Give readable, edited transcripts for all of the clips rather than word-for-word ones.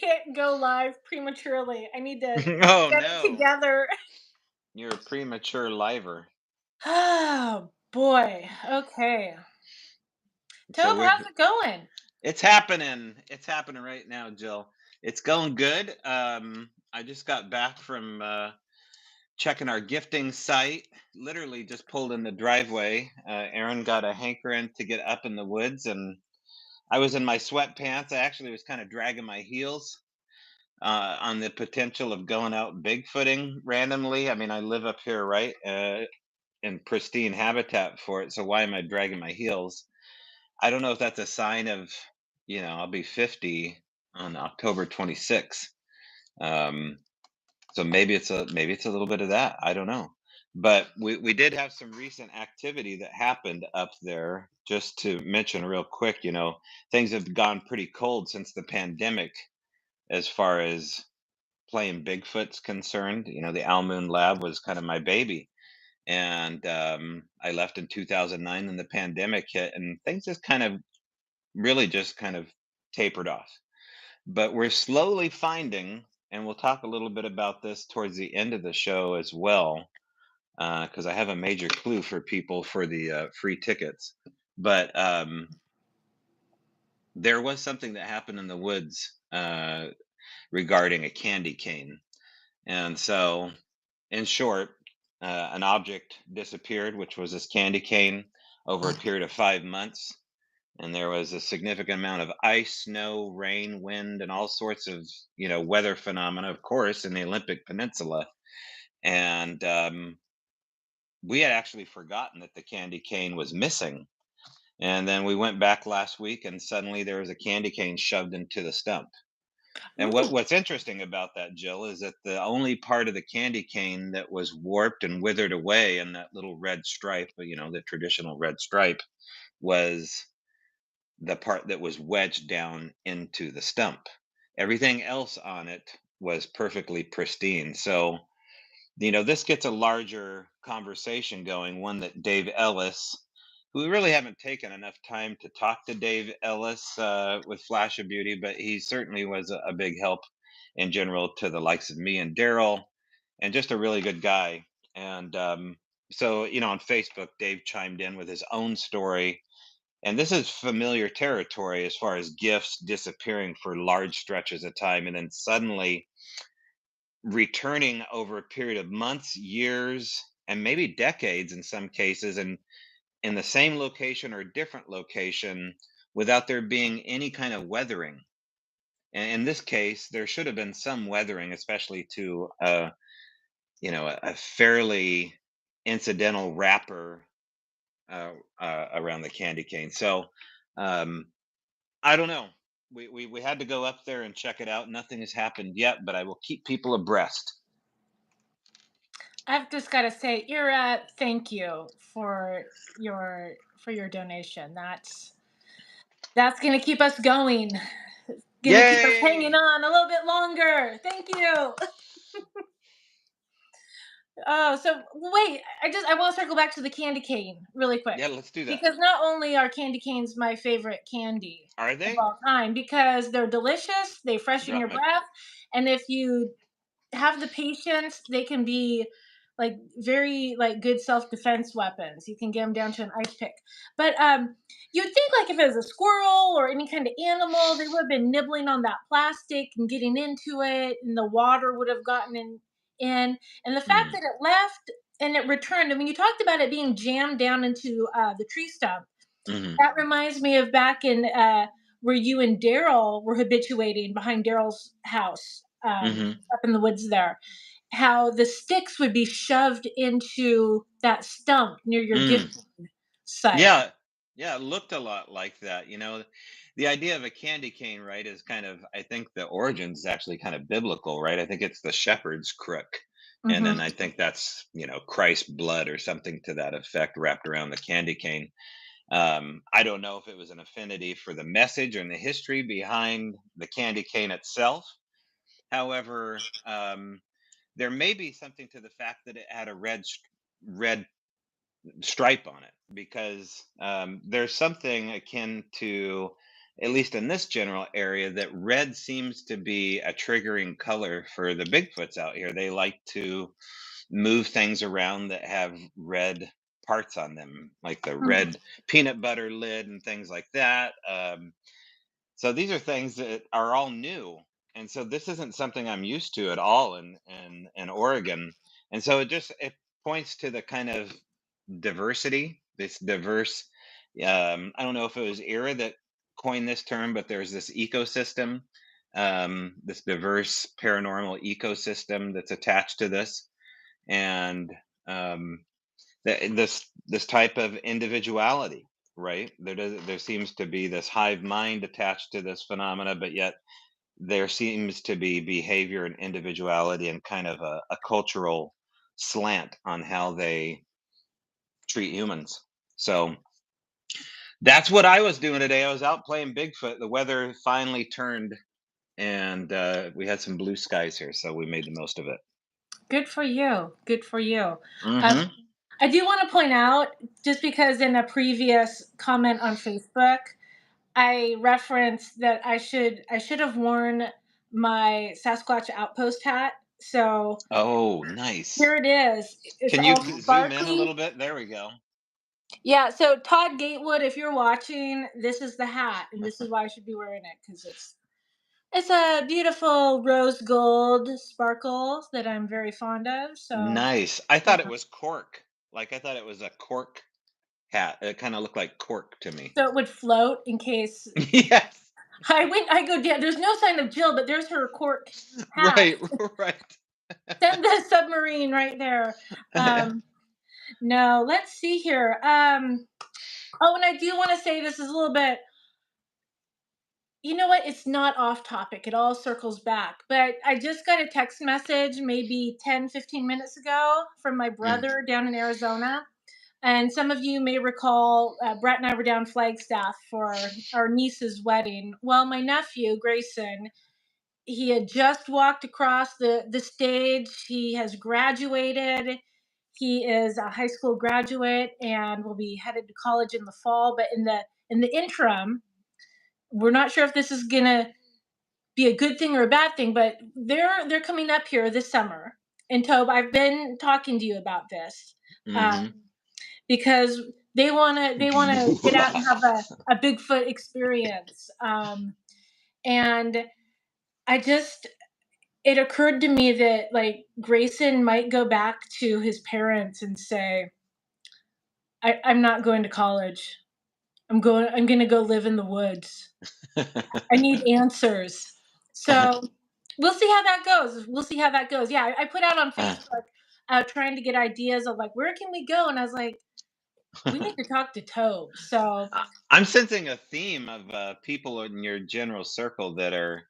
hit go live prematurely. I need to Oh get it no, together. you're a premature liver. Oh boy. Okay. So Tobe, we're how's it going? it's happening. It's happening right now, Jill. It's going good. I just got back from checking our gifting site. Literally just pulled in the driveway. Aaron got a hankering to get up in the woods, and I was in my sweatpants. I actually was kind of dragging my heels on the potential of going out bigfooting randomly. I mean, I live up here, right, in pristine habitat for it. So why am I dragging my heels? I don't know if that's a sign of, I'll be 50 on October 26th. Um, so maybe it's a little bit of that. I don't know. But we did have some recent activity that happened up there. Just to mention real quick, things have gone pretty cold since the pandemic as far as playing Bigfoot's concerned. The Al Moon Lab was kind of my baby. And I left in 2009 and the pandemic hit, and things just kind of really just kind of tapered off. But we're slowly finding, and we'll talk a little bit about this towards the end of the show as well, because I have a major clue for people for the free tickets. But there was something that happened in the woods regarding a candy cane. And so, in short, an object disappeared, which was this candy cane, over a period of 5 months. And there was a significant amount of ice, snow, rain, wind, and all sorts of weather phenomena, of course, in the Olympic Peninsula. And we had actually forgotten that the candy cane was missing. And then we went back last week, and suddenly there was a candy cane shoved into the stump. And Ooh. what's interesting about that, Jill, is that the only part of the candy cane that was warped and withered away, and that little red stripe, the traditional red stripe, was the part that was wedged down into the stump. Everything else on it was perfectly pristine. So, this gets a larger conversation going, one that Dave Ellis, who we really haven't taken enough time to talk to Dave Ellis with Flash of Beauty, but he certainly was a big help in general to the likes of me and Daryl, and just a really good guy. And so, on Facebook, Dave chimed in with his own story, and this is familiar territory as far as gifts disappearing for large stretches of time and then suddenly returning over a period of months, years, and maybe decades in some cases, and in the same location or different location without there being any kind of weathering. And in this case, there should have been some weathering, especially to a fairly incidental wrapper around the candy cane. So um, I don't know. We had to go up there and check it out. Nothing has happened yet, but I will keep people abreast. I've just got to say, Ira, thank you for your donation. That's gonna keep us going. Gonna keep us hanging Yay! on a little bit longer. Thank you. Oh, so wait, I want to circle back to the candy cane really quick Yeah, let's do that. because not only are candy canes my favorite candy Are of they? all time because they're delicious, they freshen Drop your my. breath, and if you have the patience, they can be like very like good self-defense weapons. You can get them down to an ice pick. But you'd think like if it was a squirrel or any kind of animal, they would have been nibbling on that plastic and getting into it, and the water would have gotten in. And the fact Mm, that it left and it returned. I mean, you talked about it being jammed down into the tree stump. hmm That reminds me of back in where you and Daryl were habituating behind Daryl's house hmm up in the woods there. How the sticks would be shoved into that stump near your mm. gift site. Yeah, yeah, it looked a lot like that. The idea of a candy cane, right, is kind of, I think the origins is actually kind of biblical, right? I think it's the shepherd's crook. And then Hmm. I think that's, Christ's blood or something to that effect wrapped around the candy cane. I don't know if it was an affinity for the message and the history behind the candy cane itself. However, there may be something to the fact that it had a red stripe on it, because there's something akin to at least in this general area, that red seems to be a triggering color for the Bigfoots out here. They like to move things around that have red parts on them, like the Mhm. red peanut butter lid and things like that. So these are things that are all new, and so this isn't something I'm used to at all in Oregon, and so it points to the kind of diversity, this diverse. I don't know if it was Era that coined this term, but there's this ecosystem, this diverse paranormal ecosystem that's attached to this, and um, this type of individuality, right? There seems to be this hive mind attached to this phenomena, but yet there seems to be behavior and individuality and kind of a cultural slant on how they treat humans. So that's what I was doing today. I was out playing Bigfoot. The weather finally turned, and we had some blue skies here, so we made the most of it. Good for you. Good for you. Um, Hmm. I do want to point out, just because in a previous comment on Facebook, I referenced that I should have worn my Sasquatch Outpost hat. So Oh, nice. here it is. It's Can you all zoom in a sparkly. little bit? There we go. Yeah. So Todd Gatewood, if you're watching, this is the hat, and this is why I should be wearing it, because it's a beautiful rose gold sparkle that I'm very fond of. So Nice. I thought it was cork. Like I thought it was a cork hat. It kind of looked like cork to me. so it would float in case Yes. I go down. There's no sign of Jill, but there's her cork hat. Right. Right. Send the submarine right there. No, let's see here. Oh, and I do want to say this is a little bit. You know what? It's not off topic. It all circles back. But I just got a text message maybe 10, 15 minutes ago from my Mm. brother down in Arizona. And some of you may recall, Brett and I were down Flagstaff for our niece's wedding. Well, my nephew, Grayson, he had just walked across the stage. He has graduated. He is a high school graduate and will be headed to college in the fall. But in the interim, we're not sure if this is gonna be a good thing or a bad thing. But they're coming up here this summer. And Tobe, I've been talking to you about this, Hmm. um, because they wanna get out and have a Bigfoot experience. And I just it occurred to me that like Grayson might go back to his parents and say, I'm not going to college. I'm gonna go live in the woods. I need answers. So we'll see how that goes. We'll see how that goes. Yeah, I put out on Facebook trying to get ideas of like where can we go? And I was like, we need to talk to Tobe. So I'm sensing a theme of people in your general circle that are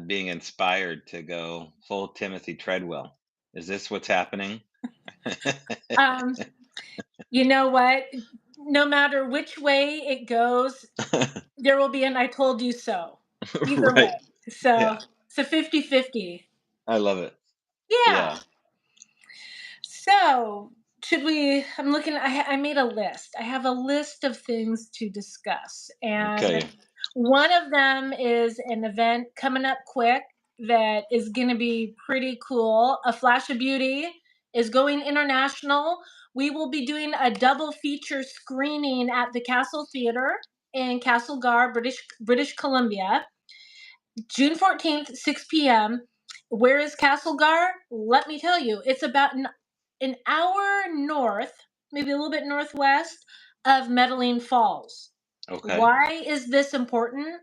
being inspired to go full Timothy Treadwell. Is this what's happening? um, you know what? No matter which way it goes, there will be an I told you so. Either way. Right. So Yeah. it's a 50-50. I love it. Yeah. Yeah. So should we I'm looking I made a list. I have a list of things to discuss. And Okay. one of them is an event coming up quick that is gonna be pretty cool. A Flash of Beauty is going international. We will be doing a double feature screening at the Castle Theatre in Castlegar, British Columbia. June 14th, 6 p.m. Where is Castlegar? Let me tell you, it's about an hour north, maybe a little bit northwest of Medellin Falls. Okay. Why is this important?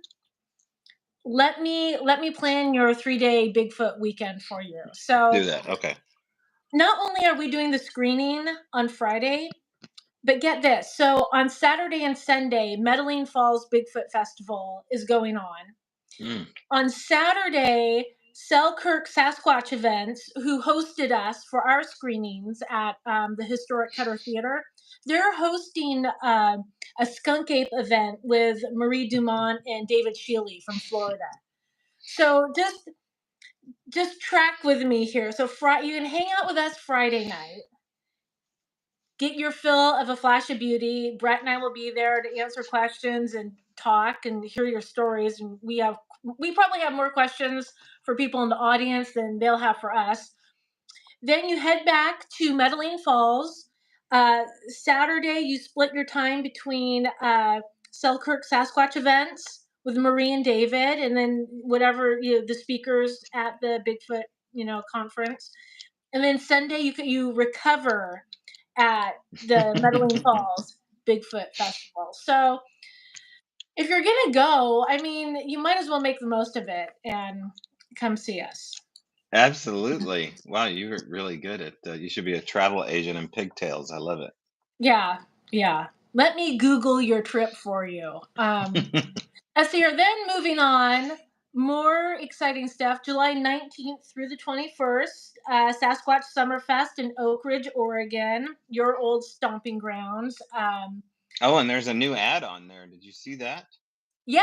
Let me plan your 3-day Bigfoot weekend for you. Do So, that. Okay. not only are we doing the screening on Friday, but get this. So, on Saturday and Sunday, Medellin Falls Bigfoot Festival is going Mm. on Saturday. Selkirk Sasquatch Events, who hosted us for our screenings at the historic Cutter Theater, they're hosting a skunk ape event with Marie Dumont and David Shealy from Florida. So just track with me here. So you can hang out with us Friday night, get your fill of A Flash of Beauty. Brett and I will be there to answer questions and talk and hear your stories. And we probably have more questions for people in the audience than they'll have for us. Then you head back to Medellin Falls. Saturday, you split your time between Selkirk Sasquatch events with Marie and David, and then whatever the speakers at the Bigfoot conference. And then Sunday, you recover at the Medellin Falls Bigfoot Festival. So if you're gonna go, I mean, you might as well make the most of it and come see us. Absolutely. Wow, you're really good at. You should be a travel agent in pigtails. I love Yeah, yeah. Let me Google your trip for you. it. So you're then moving on. More exciting stuff. July 19th through the 21st, Sasquatch Summerfest in Oak Ridge, Oregon, your old stomping grounds. Oh, and there's a new ad on there. Did you see that? Yeah,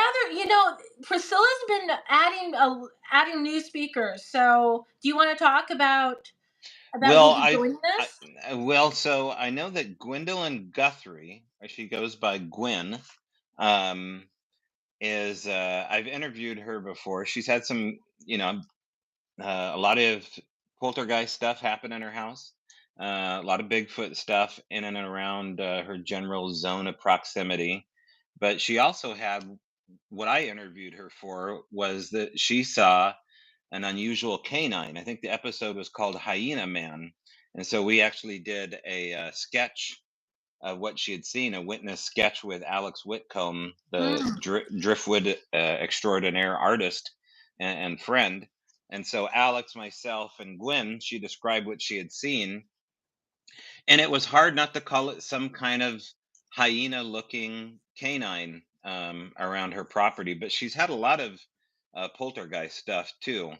Priscilla's been adding new speakers. So, do you want to talk about Well, who'll be joining I us? so I know that Gwendolyn Guthrie, or she goes by Gwen, um, is I've interviewed her before. She's had some, a lot of poltergeist stuff happen in her house. A lot of Bigfoot stuff in and around her general zone of proximity. But she also had what I interviewed her for was that she saw an unusual canine. I think the episode was called Hyena Man. And so we actually did a sketch of what she had seen, a witness sketch with Alex Whitcomb, the Mm. driftwood extraordinaire artist and friend. And so Alex, myself, and Gwen, she described what she had seen, and it was hard not to call it some kind of hyena looking canine around her property. But she's had a lot of poltergeist stuff too.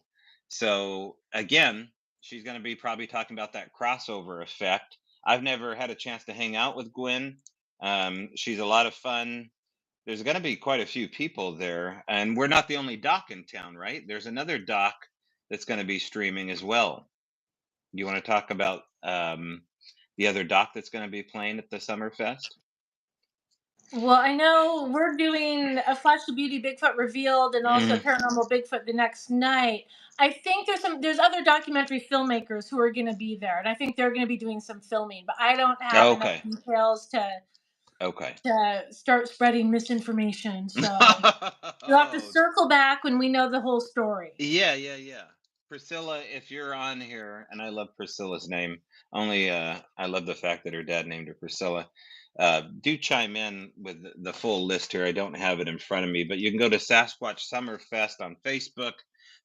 So again, she's going to be probably talking about that crossover effect. I've never had a chance to hang out with Gwen. She's a lot of fun. There's going to be quite a few people there, and we're not the only doc in town, right? There's another doc that's going to be streaming as well. You want to talk about the other doc that's going to be playing at the Summerfest? Well, I know we're doing a Flash the Beauty Bigfoot revealed and also Mm, Paranormal Bigfoot the next night. I think there's other documentary filmmakers who are going to be there, and I think they're going to be doing some filming. But I don't have enough okay. details Okay. to start spreading misinformation. So you'll have to Oh, circle back when we know the whole story. yeah, yeah, yeah. Priscilla, if you're on here, and I love Priscilla's name, only I love the fact that her dad named her Priscilla. Do chime in with the full list here. I don't have it in front of me, but you can go to Sasquatch Summerfest on Facebook.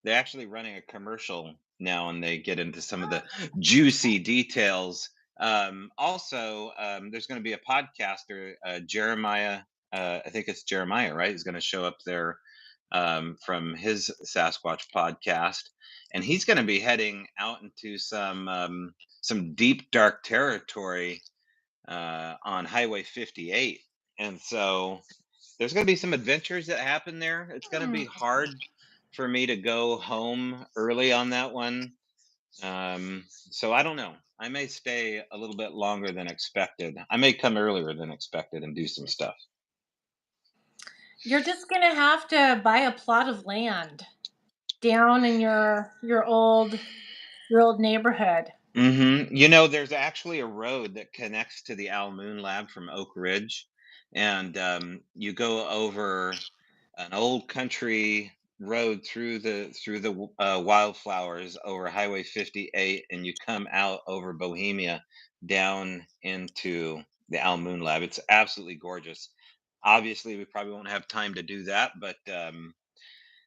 They're actually running a commercial now, and they get into some of the juicy details. Also, there's going to be a podcaster, Jeremiah. I think it's Jeremiah, right? He's going to show up there from his Sasquatch podcast, and he's going to be heading out into some deep dark territory on Highway 58, and so there's going to be some adventures that happen there. It's going to Hmm. be hard for me to go home early on that one, so I don't know. I may stay a little bit longer than expected. I may come earlier than expected and do some stuff. You're just going to have to buy a plot of land down in your old neighborhood. There's actually a road that connects to the Al Moon Lab from Oak Ridge, and you go over an old country road through the wildflowers over Highway 58, and you come out over Bohemia down into the Al Moon Lab. It's absolutely gorgeous. Obviously, we probably won't have time to do that, but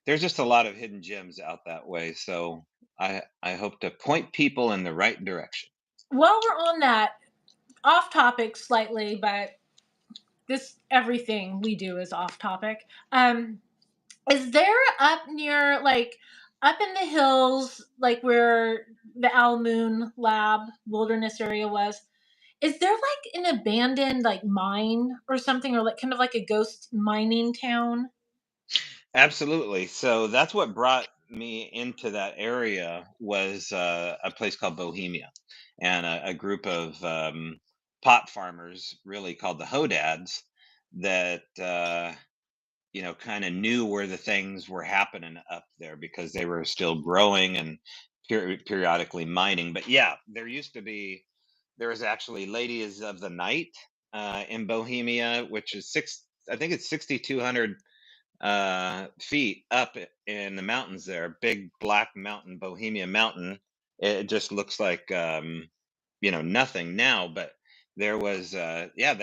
there's just a lot of hidden gems out that way. So I hope to point people in the right direction. While we're on that, off topic slightly, but this everything we do is off topic. Is there up in the hills, like where the Al Moon Lab wilderness area was? Is there like an abandoned like mine or something, or like kind of like a ghost mining town? Absolutely. So that's what brought me into that area was a place called Bohemia, and a group of pot farmers, really called the Hodads, that kind of knew where the things were happening up there because they were still growing and periodically mining. But yeah, there was actually Ladies of the Night in Bohemia, which is I think it's 6,200 feet up in the mountains there, big black mountain, Bohemia Mountain. It just looks like nothing now, but there was yeah,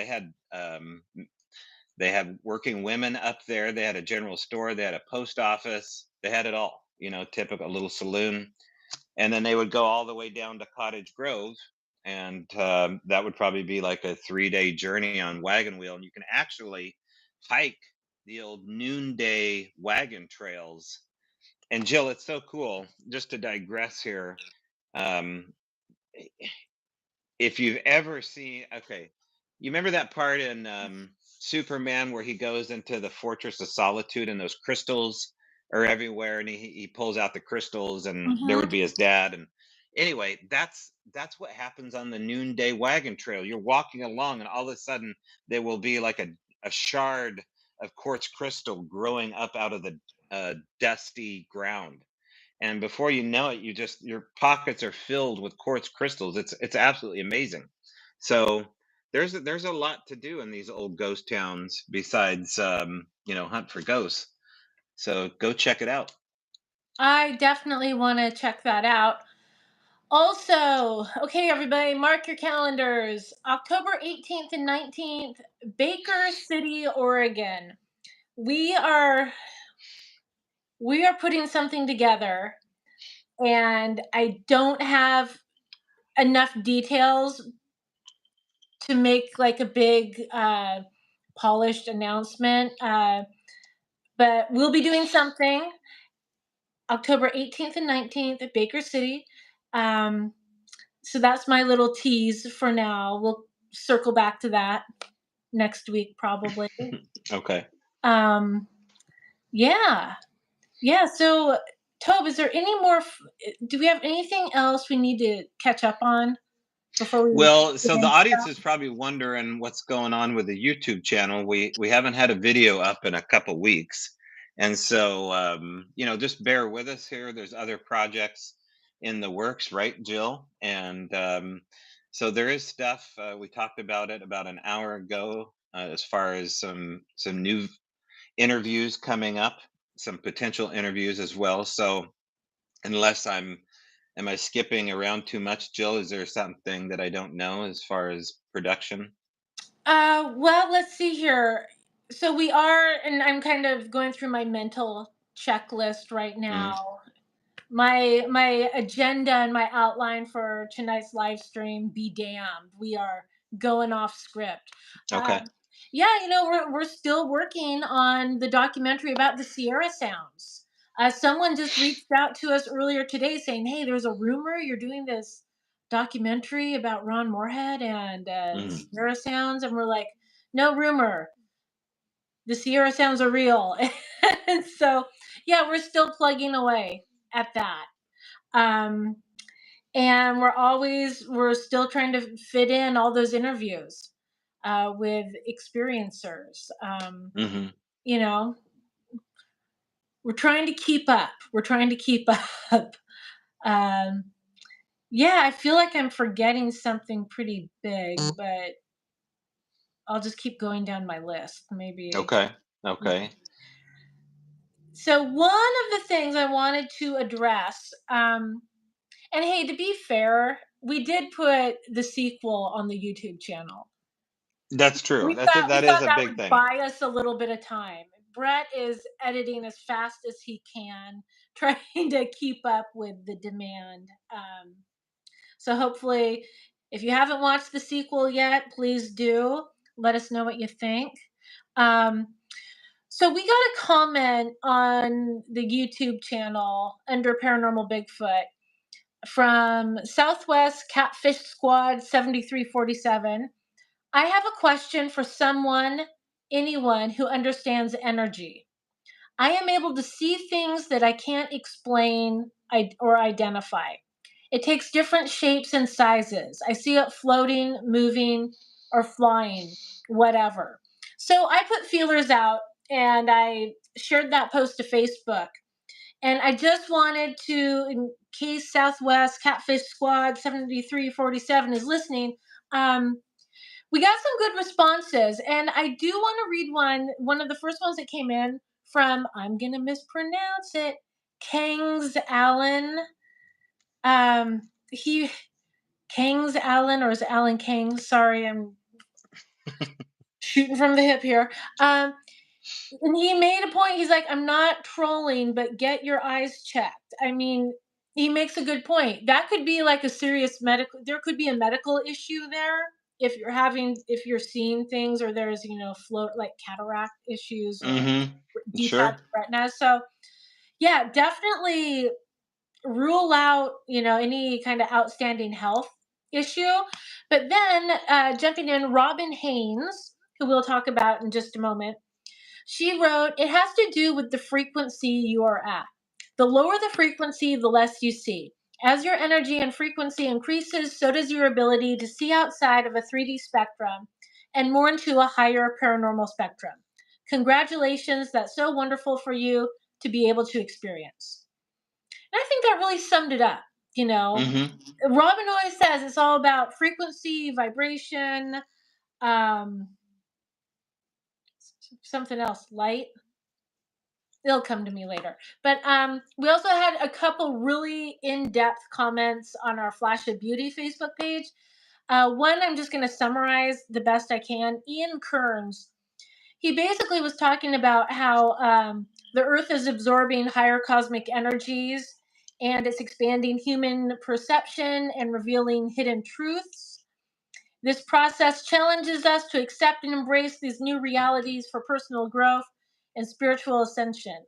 they had working women up there. They had a general store. They had a post office. They had it all. Typical little saloon. And then they would go all the way down to Cottage Grove, and that would probably be like a 3-day journey on wagon wheel. And you can actually hike the old noonday wagon trails. And Jill, it's so cool. Just to digress here, um, if you've ever seen, okay, you remember that part in Superman where he goes into the Fortress of Solitude and those crystals are everywhere, and he pulls out the crystals, and there would Mhm. be his dad. And anyway, that's what happens on the noonday wagon trail. You're walking along, and all of a sudden there will be like a shard of quartz crystal growing up out of the dusty ground, and before you know it, your pockets are filled with quartz crystals. It's absolutely amazing. So there's a lot to do in these old ghost towns besides hunt for ghosts. So go check it out. I definitely want to check that out. Also, okay, everybody, mark your calendars. October 18th and 19th, Baker City, Oregon. We are we are putting something together, and I don't have enough details to make like a big polished announcement. But we'll be doing something October 18th and 19th at Baker City. Um, so that's my little tease for now. We'll circle back to that next week, probably. Okay. Um, yeah. Yeah. So, Tobe, is there any more? Do we have anything else we need to catch up on before we Well, get so the into audience is stuff? probably wondering what's going on with the YouTube channel. We haven't had a video up in a couple weeks, and so just bear with us here. There's other projects in the works, right, Jill? And so there is stuff. We talked about it about an hour ago, as far as some new interviews coming up, some potential interviews as well. So unless am I skipping around too much, Jill? Is there something that I don't know as far as production? Well, let's see here. So we are, and I'm kind of going through my mental checklist right Mm, now. My agenda and my outline for tonight's live stream, be damned, we are going off script. okay. Yeah, we're still working on the documentary about the Sierra Sounds. Someone just reached out to us earlier today saying, hey, there's a rumor you're doing this documentary about Ron Moorhead and the Mm, Sierra Sounds, and we're like, no rumor, the Sierra Sounds are real. And so yeah, we're still plugging away at that. um, and we're still trying to fit in all those interviews with experiencers. hmm You know, we're trying to keep up. We're trying to keep up. Um, yeah, I feel like I'm forgetting something pretty big, but I'll just keep going down my list. Maybe. Okay. Okay. So one of the things I wanted to address, and hey, to be fair, we did put the sequel on the YouTube channel. That's true. We That's thought we that is thought a that big would thing. buy us a little bit of time. Brett is editing as fast as he can, trying to keep up with the demand. So hopefully, if you haven't watched the sequel yet, please do. Let us know what you think. Um, so we got a comment on the YouTube channel under Paranormal Bigfoot from Southwest Catfish Squad 7347. I have a question for anyone who understands energy. I am able to see things that I can't explain or identify. It takes different shapes and sizes. I see it floating, moving, or flying, whatever. So I put feelers out and I shared that post to Facebook. And I just wanted to, in case Southwest Catfish Squad 7347 is listening, um, we got some good responses. And I do want to read one of the first ones that came in from, I'm going to mispronounce it, Kangs Allen. He, Kangs Allen, or is it Allen Kangs? Sorry, I'm shooting from the hip here. And he made a point. He's like, I'm not trolling, but get your eyes checked. I mean, he makes a good point. That could be like a serious medical, there could be a medical issue there if you're seeing things, or there's, float like cataract issues or Mhm. detached Sure. retina. So, yeah, definitely rule out, any kind of outstanding health issue. But then jumping in, Robin Haynes, who we'll talk about in just a moment, she wrote, it has to do with the frequency you are at. The lower the frequency, the less you see. As your energy and frequency increases, so does your ability to see outside of a 3D spectrum and more into a higher paranormal spectrum. Congratulations, that's so wonderful for you to be able to experience. And I think that really summed it up. You know, Mhm. Robin always says it's all about frequency, vibration, um, something else, light. It'll come to me later. But we also had a couple really in-depth comments on our Flash of Beauty Facebook page. One I'm just going to summarize the best I can. Ian Kearns, he basically was talking about how the Earth is absorbing higher cosmic energies and it's expanding human perception and revealing hidden truths. This process challenges us to accept and embrace these new realities for personal growth and spiritual ascension.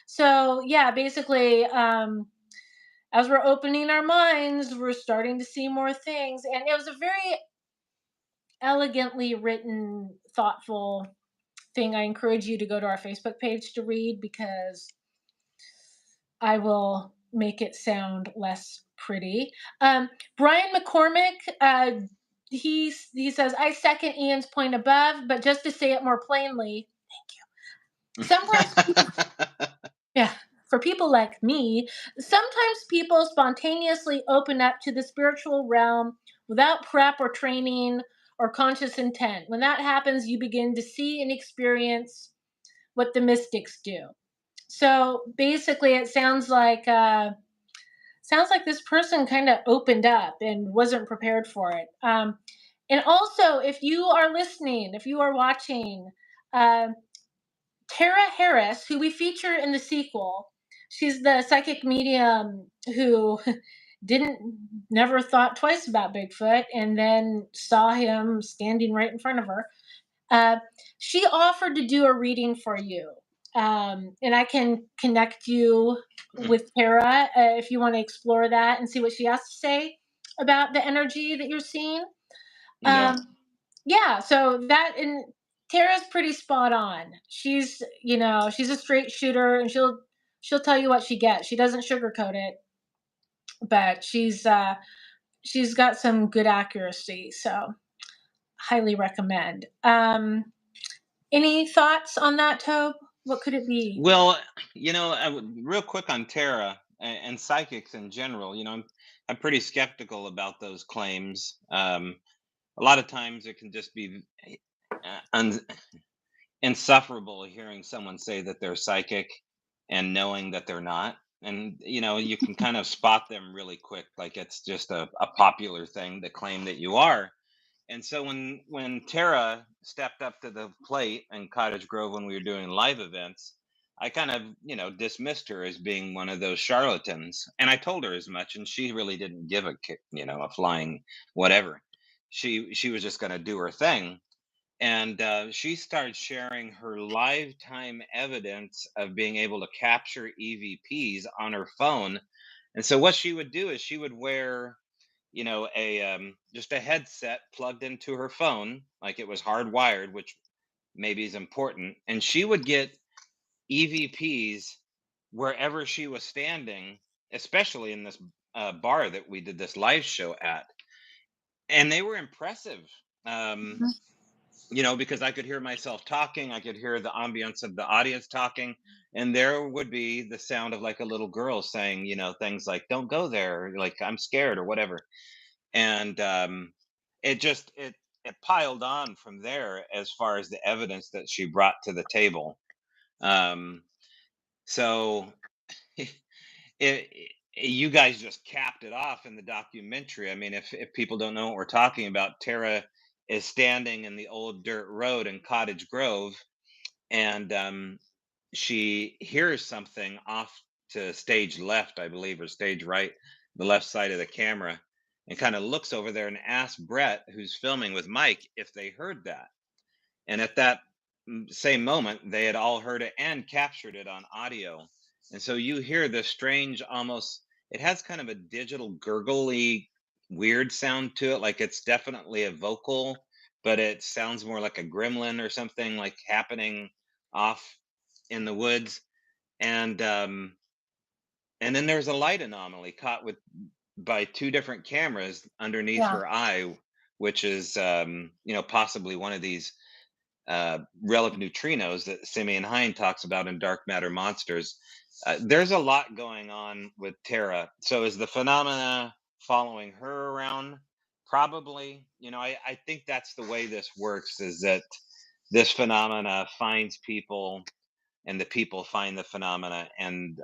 So, yeah, basically, as we're opening our minds, we're starting to see more things. And it was a very elegantly written, thoughtful thing. I encourage you to go to our Facebook page to read, because I will make it sound less pretty. Brian McCormick, he says, I second Ian's point above, but just to say it more plainly, sometimes people, yeah, for people like me, sometimes people spontaneously open up to the spiritual realm without prep or training or conscious intent. When that happens, you begin to see and experience what the mystics do. So basically, it sounds like this person kind of opened up and wasn't prepared for it. And also, if you are listening, if you are watching, uh, Tara Harris, who we feature in the sequel, she's the psychic medium who didn't never thought twice about Bigfoot and then saw him standing right in front of her. Uh, she offered to do a reading for you. And I can connect you with Tara if you want to explore that and see what she has to say about the energy that you're seeing. Yeah. Um, yeah, so that, and Tara's pretty spot on. She's a straight shooter, and she'll tell you what she gets. She doesn't sugarcoat it, but she's got some good accuracy. So highly recommend. Any thoughts on that, Tobe? What could it be? Well, real quick on Terra and psychics in general. I'm pretty skeptical about those claims. A lot of times it can just be uh, un- insufferable hearing someone say that they're psychic and knowing that they're not. And you can kind of spot them really quick, like it's just a popular thing to claim that you are. And so when Tara stepped up to the plate in Cottage Grove when we were doing live events, I kind of, dismissed her as being one of those charlatans. And I told her as much, and she really didn't give a flying whatever. She was just going to do her thing. And she started sharing her lifetime evidence of being able to capture EVPs on her phone. And so what she would do is she would wear a just a headset plugged into her phone, like it was hardwired, which maybe is important, and she would get EVPs wherever she was standing, especially in this bar that we did this live show at, and they were impressive. um because I could hear myself talking, I could hear the ambience of the audience talking, and there would be the sound of like a little girl saying, things like "Don't go there," or, like "I'm scared" or whatever. And it just it piled on from there as far as the evidence that she brought to the table. Um, so it, you guys just capped it off in the documentary. I mean, if people don't know what we're talking about, Tara is standing in the old dirt road in Cottage Grove, and she hears something off to stage left, I believe, or stage right, the left side of the camera, and kind of looks over there and asks Brett, who's filming with Mike, if they heard that. And at that same moment, they had all heard it and captured it on audio. And so you hear this strange, almost, it has kind of a digital gurgly, weird sound to it. Like it's definitely a vocal, but it sounds more like a gremlin or something like happening off in the woods. And then there's a light anomaly caught with by two different cameras underneath Yeah. her eye, which is possibly one of these relic neutrinos that Simeon Hine talks about in Dark Matter Monsters. There's a lot going on with Tara. So is the phenomena following her around? Probably. I think that's the way this works, is that this phenomena finds people and the people find the phenomena. And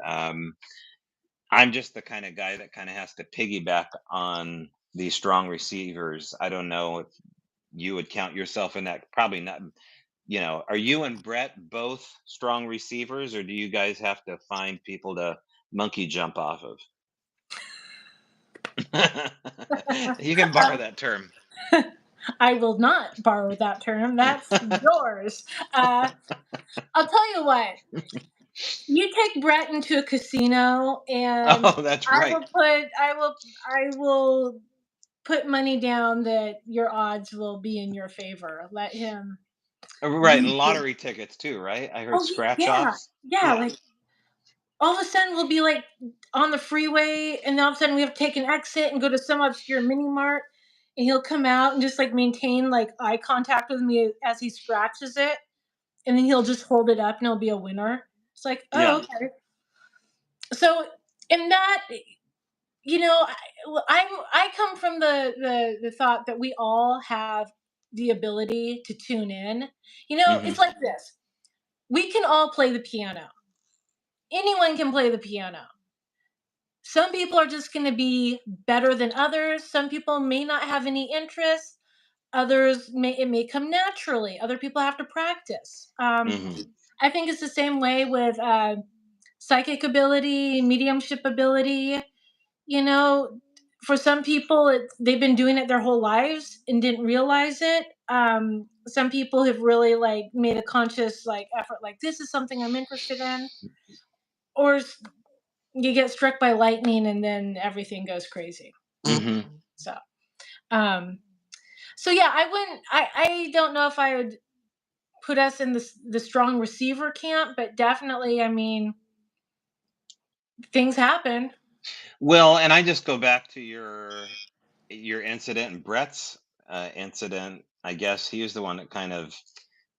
I'm just the kind of guy that kind of has to piggyback on these strong receivers. I don't know if you would count yourself in that. Probably not. Are you and Brett both strong receivers, or do you guys have to find people to monkey jump off of? You can borrow that term. I will not borrow that term. That's yours. Uh, I'll tell you what. You take Brett into a casino, and Oh, that's right. I will put money down that your odds will be in your favor. Let him Right, and lead you. lottery tickets too, right? I heard Oh scratch yeah, offs. yeah. Yeah, Like all of a sudden we'll be like on the freeway, and all of a sudden we have to take an exit and go to some obscure mini mart, and he'll come out and just like maintain like eye contact with me as he scratches it, and then he'll just hold it up and it'll be a winner. It's like, oh, yeah. okay. So in that, I come from the thought that we all have the ability to tune in. Hmm. It's like this. We can all play the piano. Anyone can play the piano. Some people are just going to be better than others. Some people may not have any interest. Others may come naturally. Other people have to practice. Hmm. I think it's the same way with psychic ability, mediumship ability. You know, for some people, they've been doing it their whole lives and didn't realize it. Some people have really like made a conscious like effort, like this is something I'm interested in, or you get struck by lightning and then everything goes crazy. Hmm. So, um, so yeah, I wouldn't. I don't know if I would put us in the strong receiver camp, but definitely, I mean, things happen. Well, and I just go back to your incident and Brett's incident. I guess he was the one that kind of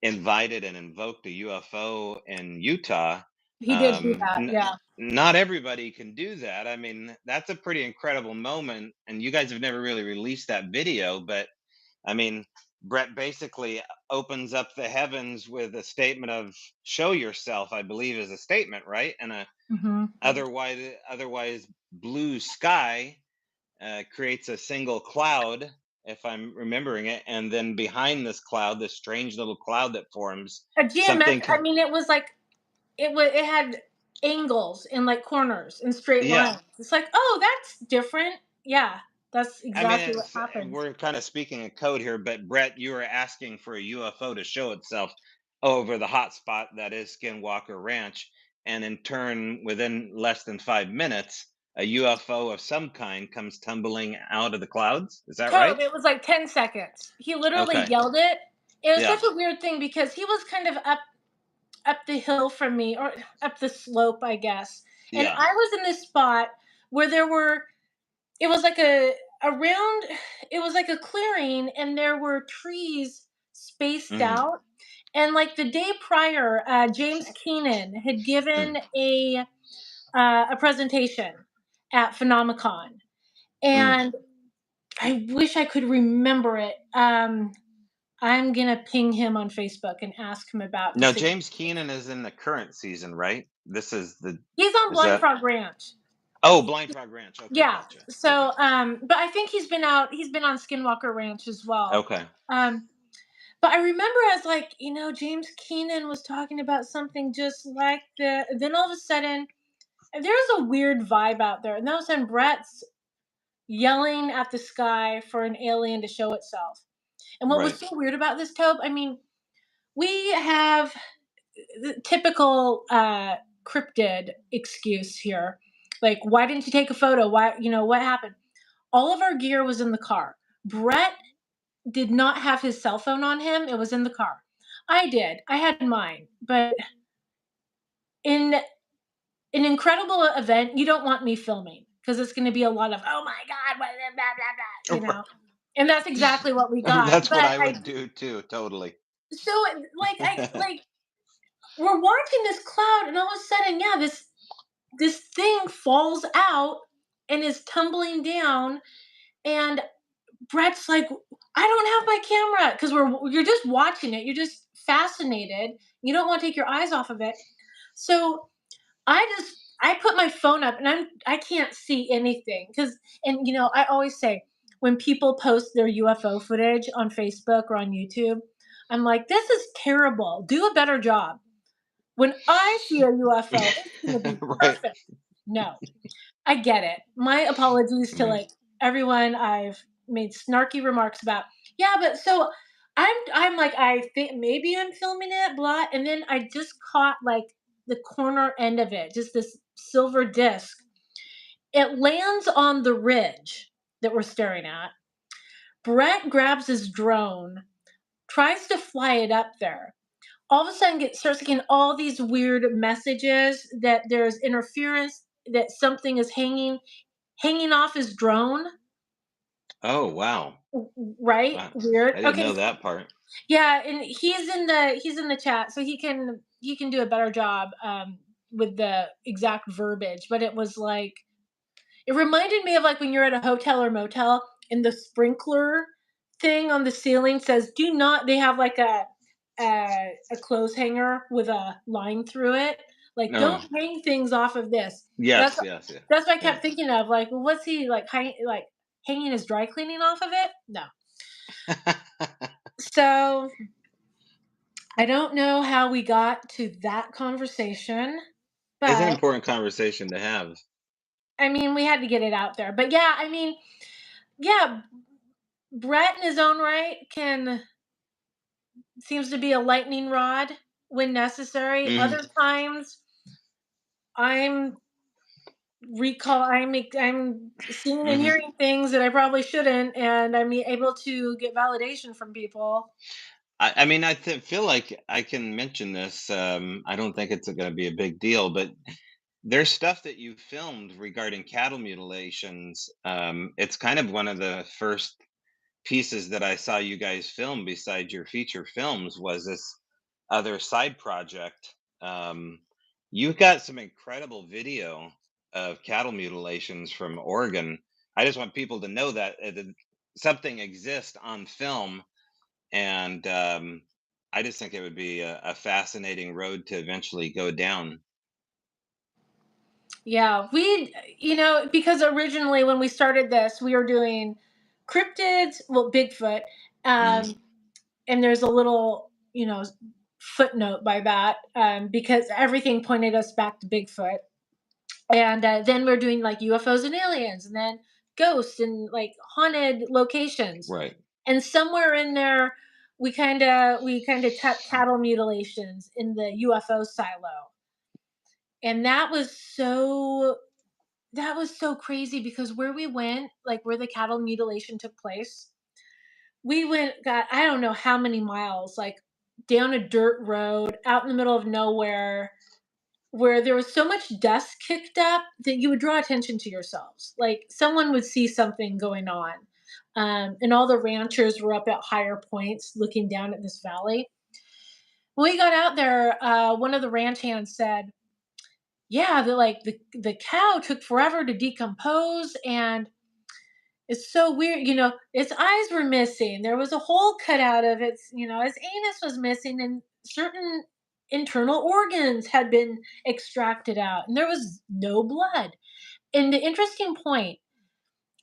invited and invoked a UFO in Utah. He did do that. N- Yeah. not everybody can do that. I mean, that's a pretty incredible moment, and you guys have never really released that video. But I mean, Brett basically opens up the heavens with a statement of "show yourself." I believe is a statement, right? And a Hmm. otherwise blue sky creates a single cloud, if I'm remembering it, and then behind this cloud, this strange little cloud that forms, A something. geometric. I mean, it was like it had angles and like corners and straight Yeah, lines. It's like, oh, that's different. Yeah, that's I mean, exactly what happened. we're kind of speaking a code here, but Brett, you were asking for a UFO to show itself over the hot spot that is Skinwalker Ranch, and in turn, within less than 5 minutes, a UFO of some kind comes tumbling out of the clouds. Is that right? It was like 10 seconds. He literally Okay. yelled it. It was Yeah. such a weird thing because he was kind of up the hill from me, or up the slope, I guess. And Yeah. I was in this spot where there were it was like a round it was like a clearing, and there were trees spaced Mhm. out. And like the day prior, James Keenan had Mm. given a presentation at Phenomicon, Mm. and I wish I could remember it. I'm gonna ping him on Facebook and ask him about the Now situation. James Keenan is in the current season, right? This He's on is Blind that Frog Ranch. Oh, Blind Frog Ranch. Okay, Yeah. gotcha. Okay. So, but I think he's been on Skinwalker Ranch as well. Okay. Um, but I remember as like, James Keenan was talking about something just like that. Then all of a sudden, there's a weird vibe out there. And all of a sudden, Brett's yelling at the sky for an alien to show itself. And what was Right. so weird about this, Tobe, I mean, we have the typical cryptid excuse here. Like, why didn't you take a photo? Why, what happened? All of our gear was in the car. Brett did not have his cell phone on him. It was in the car. I did. I had mine. But in an incredible event, you don't want me filming because it's going to be a lot of, oh my God, blah, blah, blah, blah, And that's exactly what we got. That's what But I would do too, totally. so like, we're watching this cloud and all of a sudden, yeah, this thing falls out and is tumbling down. And Brett's like, I don't have my camera because you're just watching it. You're just fascinated. You don't want to take your eyes off of it. So I put my phone up and I can't see anything because I always say when people post their UFO footage on Facebook or on YouTube, I'm like, this is terrible. Do a better job. When I see a UFO, it's gonna be Right. perfect. No, I get it. My apologies to Right. like everyone I've made snarky remarks about. Yeah, but so I'm like, I think maybe I'm filming it, blah, and then I just caught like the corner end of it, just this silver disc. It lands on the ridge that we're staring at. Brett grabs his drone, tries to fly it up there. All of a sudden starts getting all these weird messages that there's interference, that something is hanging off his drone. Oh, wow. Right? Wow. Weird. I didn't Okay. know that part. Yeah, and he's in the chat, so he can do a better job with the exact verbiage. But it was like it reminded me of like when you're at a hotel or motel and the sprinkler thing on the ceiling says do not. They have like a clothes hanger with a line through it. Like No. don't hang things off of this. That's Yes, yes, yeah. that's what I Yeah. kept thinking of. Like, well, what's he like? Like hanging his dry cleaning off of it? No. So I don't know how we got to that conversation, It's an but important conversation to have. I mean, we had to get it out there. But yeah, I mean, yeah, Brett in his own right can seems to be a lightning rod when necessary. Mhm. Other times, I'm I'm seeing and Mhm. hearing things that I probably shouldn't, and I'm able to get validation from people. I mean, feel like I can mention this. I don't think it's going to be a big deal, but there's stuff that you filmed regarding cattle mutilations. It's kind of one of the first pieces that I saw you guys film besides your feature films was this other side project. Um, you've got some incredible video of cattle mutilations from Oregon. I just want people to know that something exists on film, and I just think it would be a fascinating road to eventually go down. Yeah, because originally when we started this, we were doing cryptids, well, Bigfoot, Mm, um, and there's a little, footnote by that because everything pointed us back to Bigfoot, and then we're doing like UFOs and aliens, and then ghosts and like haunted locations, right. and somewhere in there, we kind of tucked cattle mutilations in the UFO silo, and that was so crazy because where we went, like where the cattle mutilation took place, we went, God, I don't know how many miles, like down a dirt road out in the middle of nowhere where there was so much dust kicked up that you would draw attention to yourselves. Like someone would see something going on. And all the ranchers were up at higher points looking down at this valley. When we got out there, one of the ranch hands said, "Yeah, the cow took forever to decompose, and it's so weird. Its eyes were missing. There was a hole cut out of its anus was missing, and certain internal organs had been extracted out, and there was no blood." And the interesting point,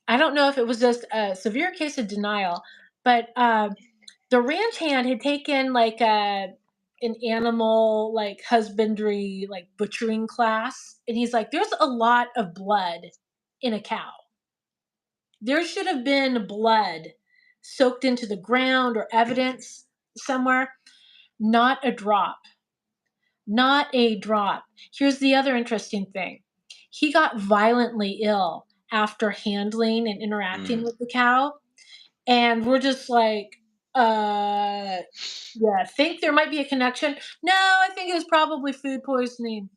I don't know if it was just a severe case of denial, but the ranch hand had taken like an animal like husbandry like butchering class, and he's like, "There's a lot of blood in a cow. There should have been blood soaked into the ground or evidence somewhere. Not a drop. Not a drop." Here's the other interesting thing. He got violently ill after handling and interacting Mm. with the cow. And we're just like, uh, yeah, think there might be a connection. No, I think it was probably food poisoning.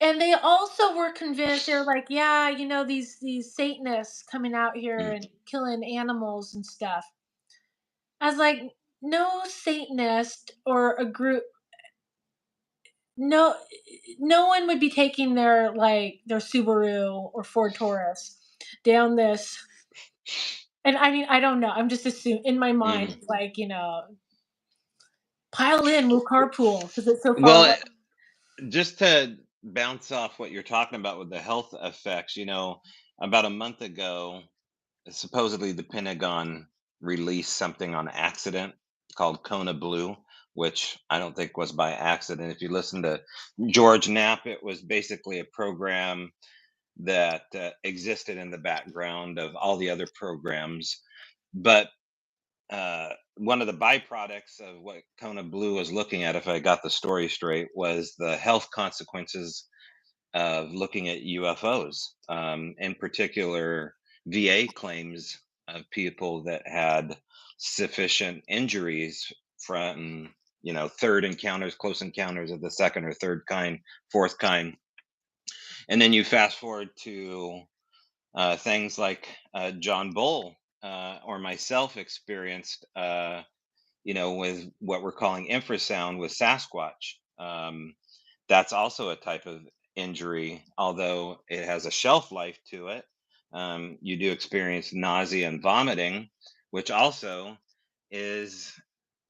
And they also were convinced, they were like, yeah, these Satanists coming out here Mm. and killing animals and stuff. I was like, no Satanist or a group, no, no one would be taking their Subaru or Ford Taurus down this. And I mean, I don't know. I'm just assuming in my mind, Mhm. it's like, pile in, we'll carpool because it's so far Well, away. just to bounce off what you're talking about with the health effects, about a month ago, supposedly the Pentagon released something on accident called Kona Blue, which I don't think was by accident. If you listen to George Knapp, it was basically a program that existed in the background of all the other programs. But one of the byproducts of what Kona Blue was looking at, if I got the story straight, was the health consequences of looking at UFOs, in particular VA claims of people that had sufficient injuries from third encounters, close encounters of the second or third kind, fourth kind, and then you fast forward to things like John Bull or myself experienced. With what we're calling infrasound with Sasquatch. That's also a type of injury, although it has a shelf life to it. You do experience nausea and vomiting, which also is,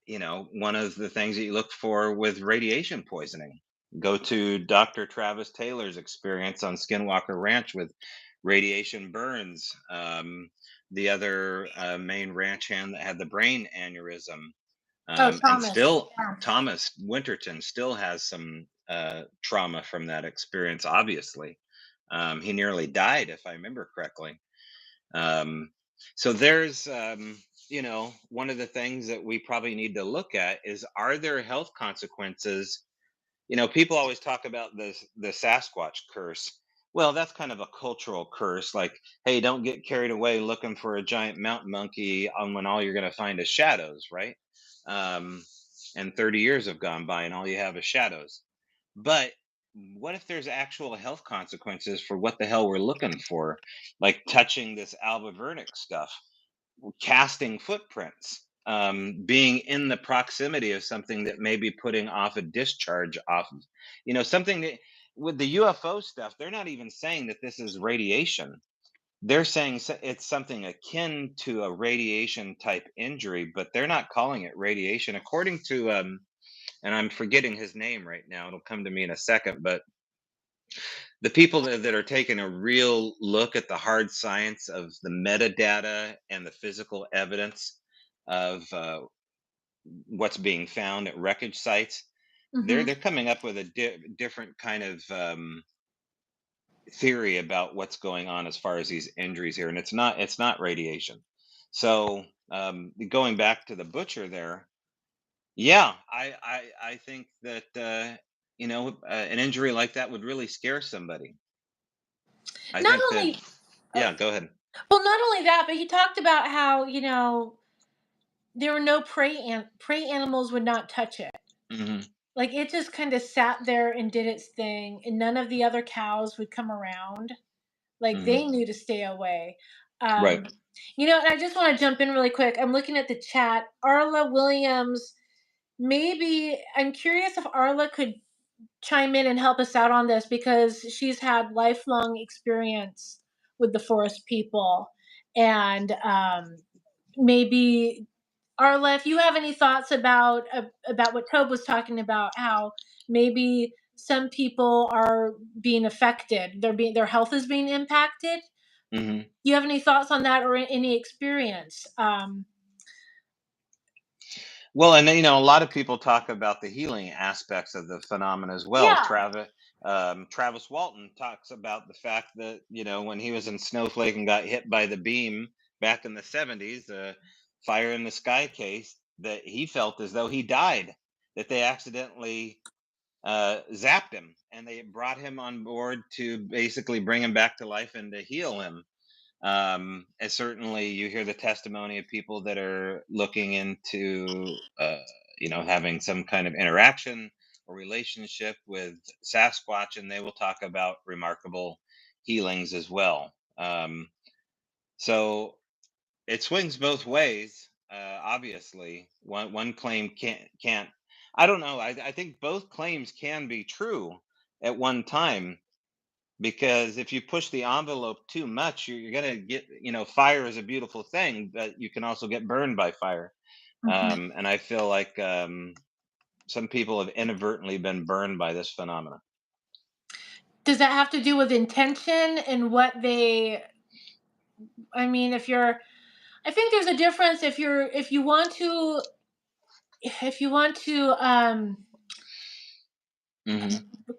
one of the things that you look for with radiation poisoning. Go to Dr. Travis Taylor's experience on Skinwalker Ranch with radiation burns. The other main ranch hand that had the brain aneurysm, Oh, and Thomas. still Thomas Winterton still has some trauma from that experience. Obviously, he nearly died, if I remember correctly. Um, so there's, one of the things that we probably need to look at is: are there health consequences? People always talk about the Sasquatch curse. Well, that's kind of a cultural curse. Like, hey, don't get carried away looking for a giant mountain monkey on when all you're going to find is shadows, right? Um, and 30 years have gone by, and all you have is shadows. But what if there's actual health consequences for what the hell we're looking for, like touching this Alba Vernick stuff? Casting footprints, being in the proximity of something that may be putting off a discharge off of, something that, with the UFO stuff, they're not even saying that this is radiation. They're saying it's something akin to a radiation type injury, but they're not calling it radiation. According to, and I'm forgetting his name right now, it'll come to me in a second, but the people that are taking a real look at the hard science of the metadata and the physical evidence of what's being found at wreckage sites, they're Hmm. coming up with a different kind of theory about what's going on as far as these injuries here, and it's not radiation. So going back to the butcher there, yeah, I think that an injury like that would really scare somebody. I Not think that. only, uh, Yeah, go ahead. well, not only that, but he talked about how there were no prey animals would not touch it. Mhm, Like it just kind of sat there and did its thing, and none of the other cows would come around. Like mhm, they knew to stay away. Um, Right. and I just want to jump in really quick. I'm looking at the chat. Arla Williams, maybe I'm curious if Arla could chime in and help us out on this because she's had lifelong experience with the forest people. And maybe Arla, if you have any thoughts about what Tobe was talking about, how maybe some people are being affected, their health is being impacted. Hmm. You have any thoughts on that or any experience? Well, and a lot of people talk about the healing aspects of the phenomena as well. Yeah. Travis Walton talks about the fact that when he was in Snowflake and got hit by the beam back in the '70s, the fire in the sky case, that he felt as though he died, that they accidentally zapped him, and they brought him on board to basically bring him back to life and to heal him. And certainly you hear the testimony of people that are looking into having some kind of interaction or relationship with Sasquatch, and they will talk about remarkable healings as well. So it swings both ways. Obviously one claim can't I don't know. I think both claims can be true at one time, because if you push the envelope too much, you're going to get, fire is a beautiful thing, but you can also get burned by fire. Mhm. And I feel like some people have inadvertently been burned by this phenomena. Does that have to do with intention and what they? I mean, I think there's a difference if you want to Hmm.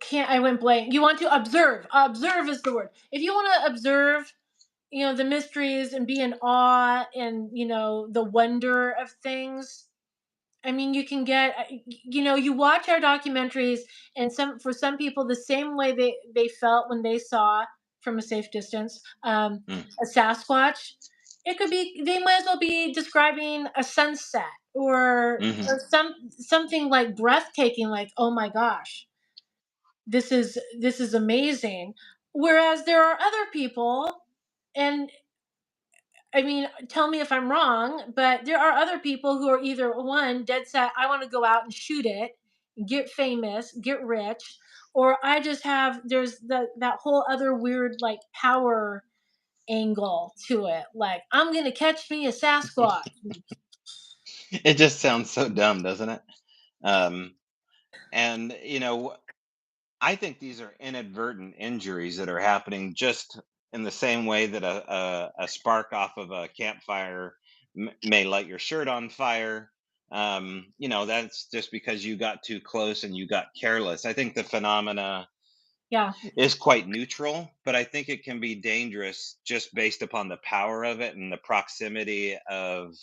can't I went blank. You want to observe. Observe is the word. If you want to observe, the mysteries and be in awe and the wonder of things. I mean, you can get, you watch our documentaries, and for some people, the same way they felt when they saw from a safe distance a Sasquatch, it could be they might as well be describing a sunset Hmm. or something like breathtaking, like oh my gosh, this is amazing. Whereas there are other people, and I mean, tell me if I'm wrong, but there are other people who are either one dead set, I want to go out and shoot it, get famous, get rich, or I just have there's that whole other weird like power angle to it. Like I'm gonna catch me a Sasquatch. It just sounds so dumb, doesn't it? Um, and I think these are inadvertent injuries that are happening just in the same way that a spark off of a campfire may light your shirt on fire. That's just because you got too close and you got careless. I think the phenomena Yeah. is quite neutral, but I think it can be dangerous just based upon the power of it and the proximity of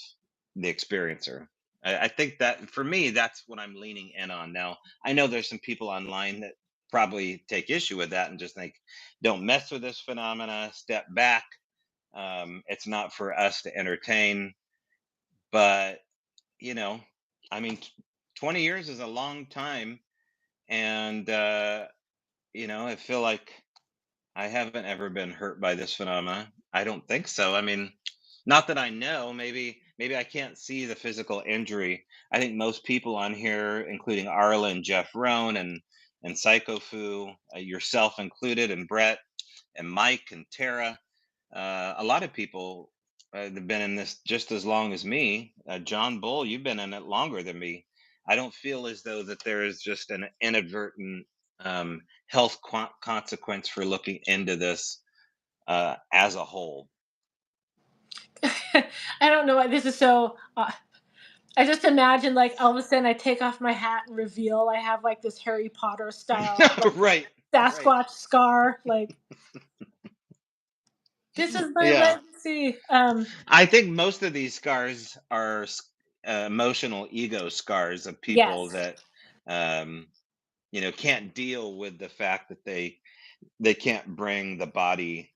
the experiencer. I think that for me, that's what I'm leaning in on now. I know there's some people online that probably take issue with that and just think, don't mess with this phenomena, step back. It's not for us to entertain. But, you know, I mean, 20 years is a long time. And, I feel like I haven't ever been hurt by this phenomena. I don't think so. I mean, not that I know. Maybe I can't see the physical injury. I think most people on here, including Arla and Jeff Roan and Psychofu, yourself included, and Brett and Mike and Tara, a lot of people have been in this just as long as me. John Bull, you've been in it longer than me. I don't feel as though that there is just an inadvertent health consequence for looking into this as a whole. I don't know why this is so. I just imagine like all of a sudden I take off my hat and reveal I have like this Harry Potter style like Right, right. Sasquatch scar. Like this is my Yeah. legacy. I think most of these scars are emotional ego scars of people Yes. that um, can't deal with the fact that they can't bring the body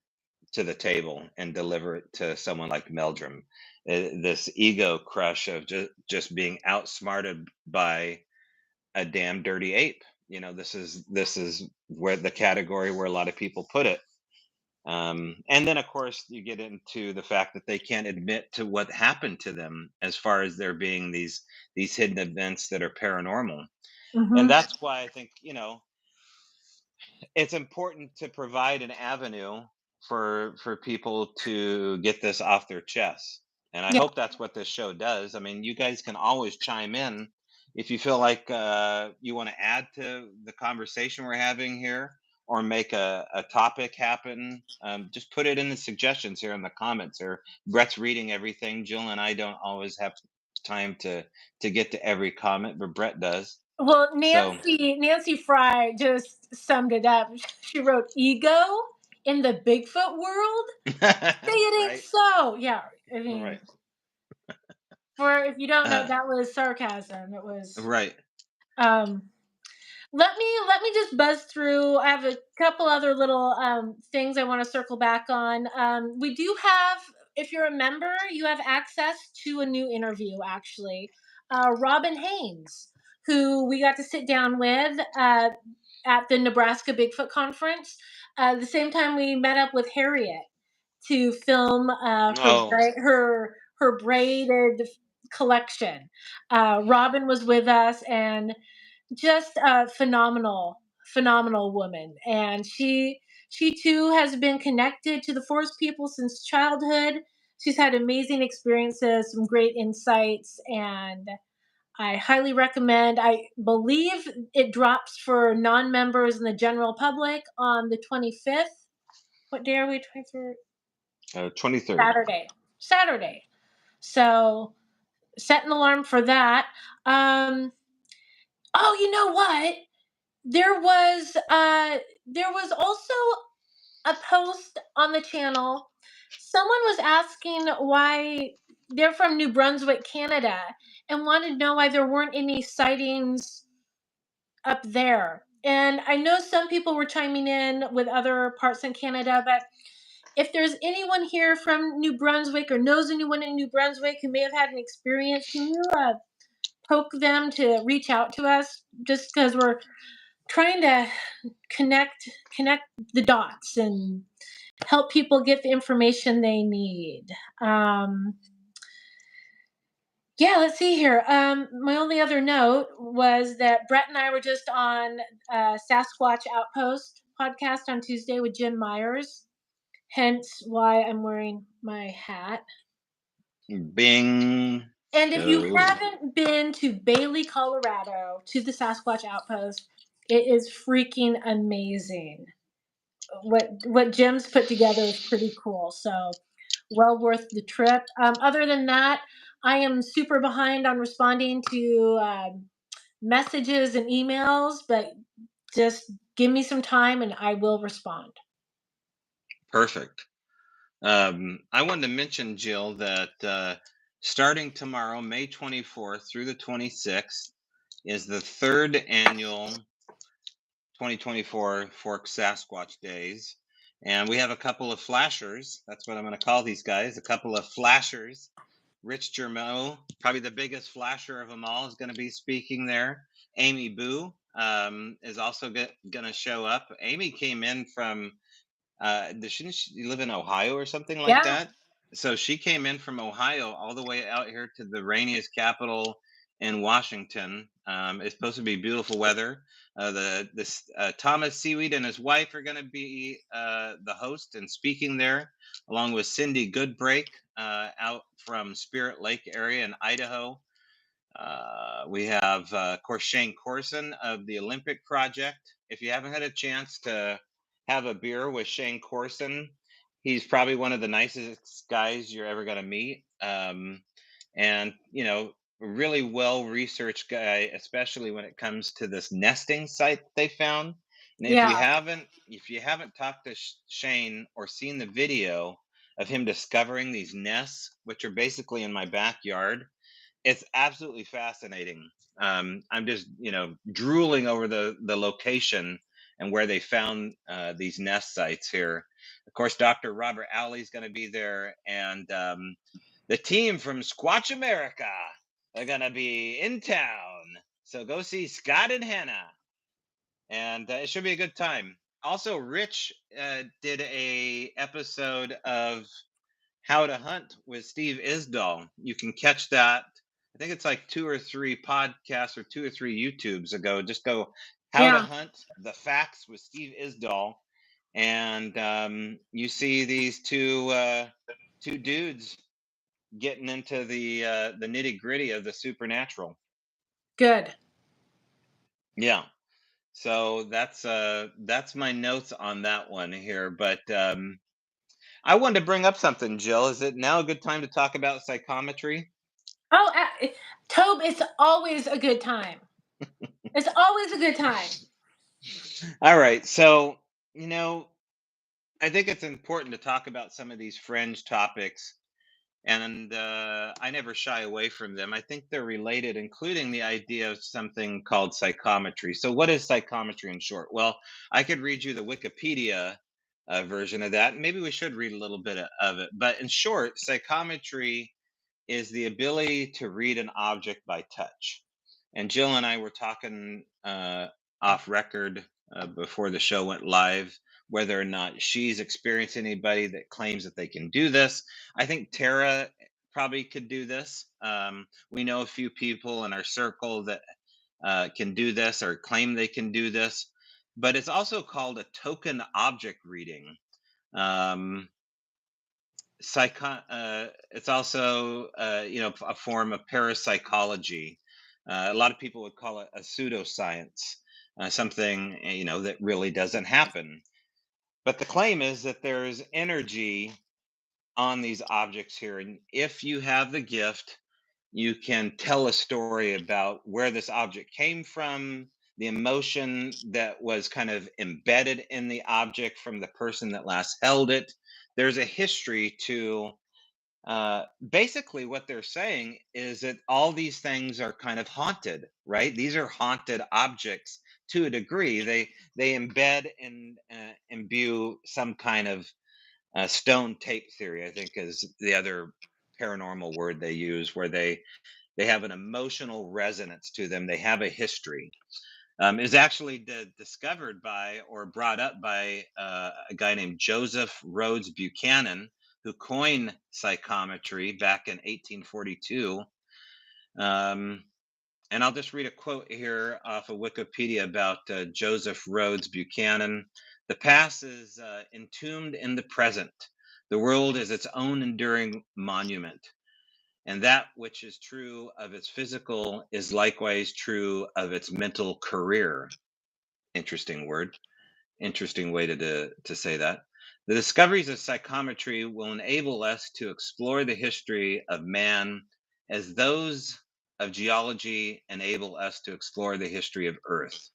to the table and deliver it to someone like Meldrum. This ego crush of just being outsmarted by a damn dirty ape. This is where the category where a lot of people put it. And then, of course, you get into the fact that they can't admit to what happened to them, as far as there being these hidden events that are paranormal. And Mhm. that's why I think, it's important to provide an avenue for people to get this off their chests. And I Yeah. hope that's what this show does. I mean, you guys can always chime in if you feel like you want to add to the conversation we're having here, or make a topic happen. Just put it in the suggestions here in the comments. Or Brett's reading everything. Jill and I don't always have time to get to every comment, but Brett does. Well, So Nancy Fry just summed it up. She wrote ego in the Bigfoot world. Say it ain't right, so. Yeah, I mean, right. for if you don't know, Uh, that was sarcasm. It was. right. Um, let me just buzz through. I have a couple other little things I want to circle back on. We do have, if you're a member, you have access to a new interview. Actually, Robin Haynes, who we got to sit down with at the Nebraska Bigfoot Conference. The same time we met up with Harriet to film Oh, her braided collection. Robin was with us, and just a phenomenal woman, and she too has been connected to the forest people since childhood. She's had amazing experiences, some great insights, and I highly recommend. I believe it drops for non-members and the general public on the 25th. What day are we? 23rd? 23rd. Saturday. So set an alarm for that. Oh, you know what? There was there was also a post on the channel. Someone was asking why they're from New Brunswick, Canada, and wanted to know why there weren't any sightings up there. And I know some people were chiming in with other parts in Canada, but if there's anyone here from New Brunswick or knows anyone in New Brunswick who may have had an experience, can you poke them to reach out to us? Just because we're trying to connect the dots and help people get the information they need. Um, yeah, let's see here. My only other note was that Brett and I were just on Sasquatch Outpost podcast on Tuesday with Jim Myers. Hence why I'm wearing my hat. Bing. And if you So haven't been to Bailey, Colorado, to the Sasquatch Outpost, it is freaking amazing. What Jim's put together is pretty cool. So well worth the trip. Other than that, I am super behind on responding to messages and emails, but just give me some time and I will respond. perfect. I wanted to mention, Jill, that starting tomorrow, May 24th through the 26th, is the third annual 2024 Fork Sasquatch Days. And we have a couple of flashers. That's what I'm going to call these guys, a couple of flashers. Rich Germeau, probably the biggest flasher of them all, is going to be speaking there. Amy Boo is also going to show up. Amy came in from, shouldn't she live in Ohio or something like Yeah, that? So she came in from Ohio all the way out here to the rainiest capital in Washington. It's supposed to be beautiful weather. Thomas Seaweed and his wife are going to be the host and speaking there, along with Cindy Goodbrake out from Spirit Lake area in Idaho. We have, of course, Shane Corson of the Olympic Project. If you haven't had a chance to have a beer with Shane Corson, he's probably one of the nicest guys you're ever going to meet. And, a really well researched guy, especially when it comes to this nesting site that they found. And yeah, if you haven't talked to Shane or seen the video of him discovering these nests, which are basically in my backyard, it's absolutely fascinating. I'm just, drooling over the location and where they found these nest sites here. Of course, Dr. Robert Alley is going to be there, and the team from Squatch America are going to be in town. So go see Scott and Hannah, and it should be a good time. also Rich did a episode of How to Hunt with Steve Isdall. You can catch that. I think it's like 2 or 3 podcasts or 2 or 3 YouTubes ago. Just go How to Yeah, Hunt the Facts with Steve Isdall, and you see these two dudes getting into the nitty gritty of the supernatural. good. Yeah. So that's my notes on that one here. But I wanted to bring up something, Jill. Is it now a good time to talk about psychometry? Oh, Tobe, it's always a good time. It's always a good time. All right. So, you know, I think it's important to talk about some of these fringe topics, and I never shy away from them. I think they're related, including the idea of something called psychometry. So, what is psychometry in short? Well, I could read you the Wikipedia version of that. Maybe we should read a little bit of it. But in short, psychometry is the ability to read an object by touch. And Jill and I were talking off record before the show went live, whether or not she's experienced anybody that claims that they can do this. I think Tara probably could do this. We know a few people in our circle that can do this or claim they can do this, but it's also called a token object reading. Um, it's also a form of parapsychology. A lot of people would call it a pseudoscience, something that really doesn't happen. But the claim is that there's energy on these objects here, and if you have the gift, you can tell a story about where this object came from, the emotion that was kind of embedded in the object from the person that last held it. There's a history to basically what they're saying is that all these things are kind of haunted, right? These are haunted objects to a degree. They embed and imbue some kind of stone tape theory, I think, is the other paranormal word they use, where they have an emotional resonance to them. They have a history. Is actually discovered by or brought up by a guy named Joseph Rhodes Buchanan, who coined psychometry back in 1842. Um, and I'll just read a quote here off of Wikipedia about Joseph Rhodes Buchanan. The past is entombed in the present. The world is its own enduring monument. And that which is true of its physical is likewise true of its mental career. Interesting word. Interesting way to say that. The discoveries of psychometry will enable us to explore the history of man as those of geology enable us to explore the history of Earth.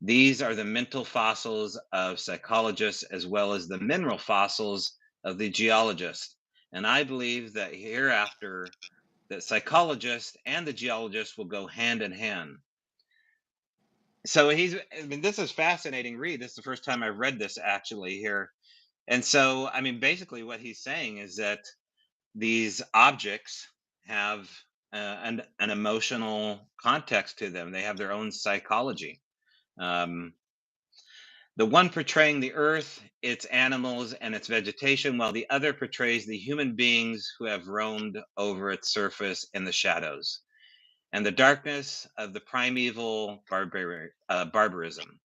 These are the mental fossils of psychologists as well as the mineral fossils of the geologists. And I believe that hereafter that psychologists and the geologists will go hand in hand. So I mean, this is fascinating read. This is the first time I've read this actually here. And so, I mean, basically what he's saying is that these objects have an emotional context to them. They have their own psychology. Um, the one portraying the earth, its animals, and its vegetation, while the other portrays the human beings who have roamed over its surface in the shadows and the darkness of the primeval barbarism.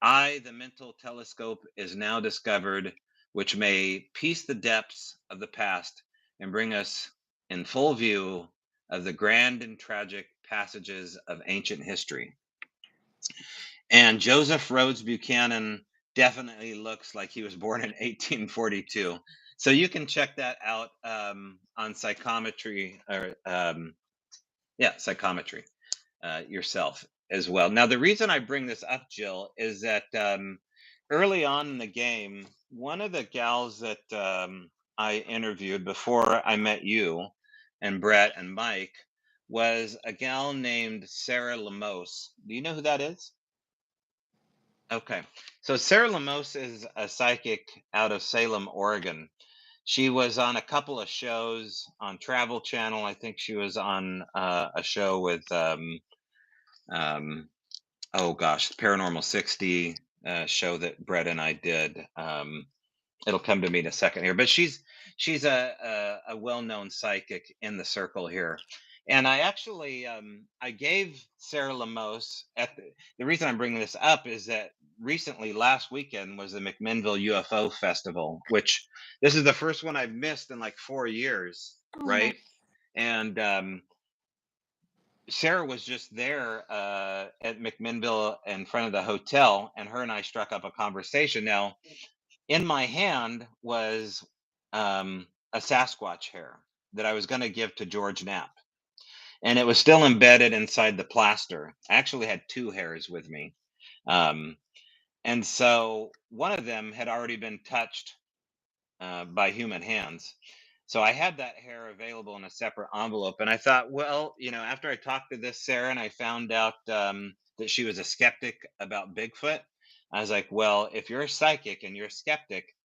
I, the mental telescope, is now discovered, which may piece the depths of the past and bring us in full view of the grand and tragic passages of ancient history. And Joseph Rhodes Buchanan definitely looks like he was born in 1842. So you can check that out on psychometry or psychometry yourself as well. Now, the reason I bring this up, Jill, is that early on in the game, one of the gals that I interviewed before I met you and Brett and Mike was a gal named Sarah Lemos. Do you know who that is? Okay. So Sarah Lemos is a psychic out of Salem, Oregon. She was on a couple of shows on Travel Channel. I think she was on a show with um, oh gosh, Paranormal 60. show that Brett and I did. It'll come to me in a second here, but she's a well-known psychic in the circle here. And I actually I gave Sarah Lemos at the reason I'm bringing this up is that recently last weekend was the McMinnville UFO Festival, which this is the first one I've missed in like 4 years, Oh, right? And Sarah was just there at McMinnville in front of the hotel, and her and I struck up a conversation. Now, in my hand was a Sasquatch hair that I was going to give to George Knapp, and it was still embedded inside the plaster. I actually had two hairs with me, um, and so one of them had already been touched by human hands. So I had that hair available in a separate envelope, and I thought, well, after I talked to this Sarah and I found out that she was a skeptic about Bigfoot, I was like, well, if you're a psychic and you're a skeptic,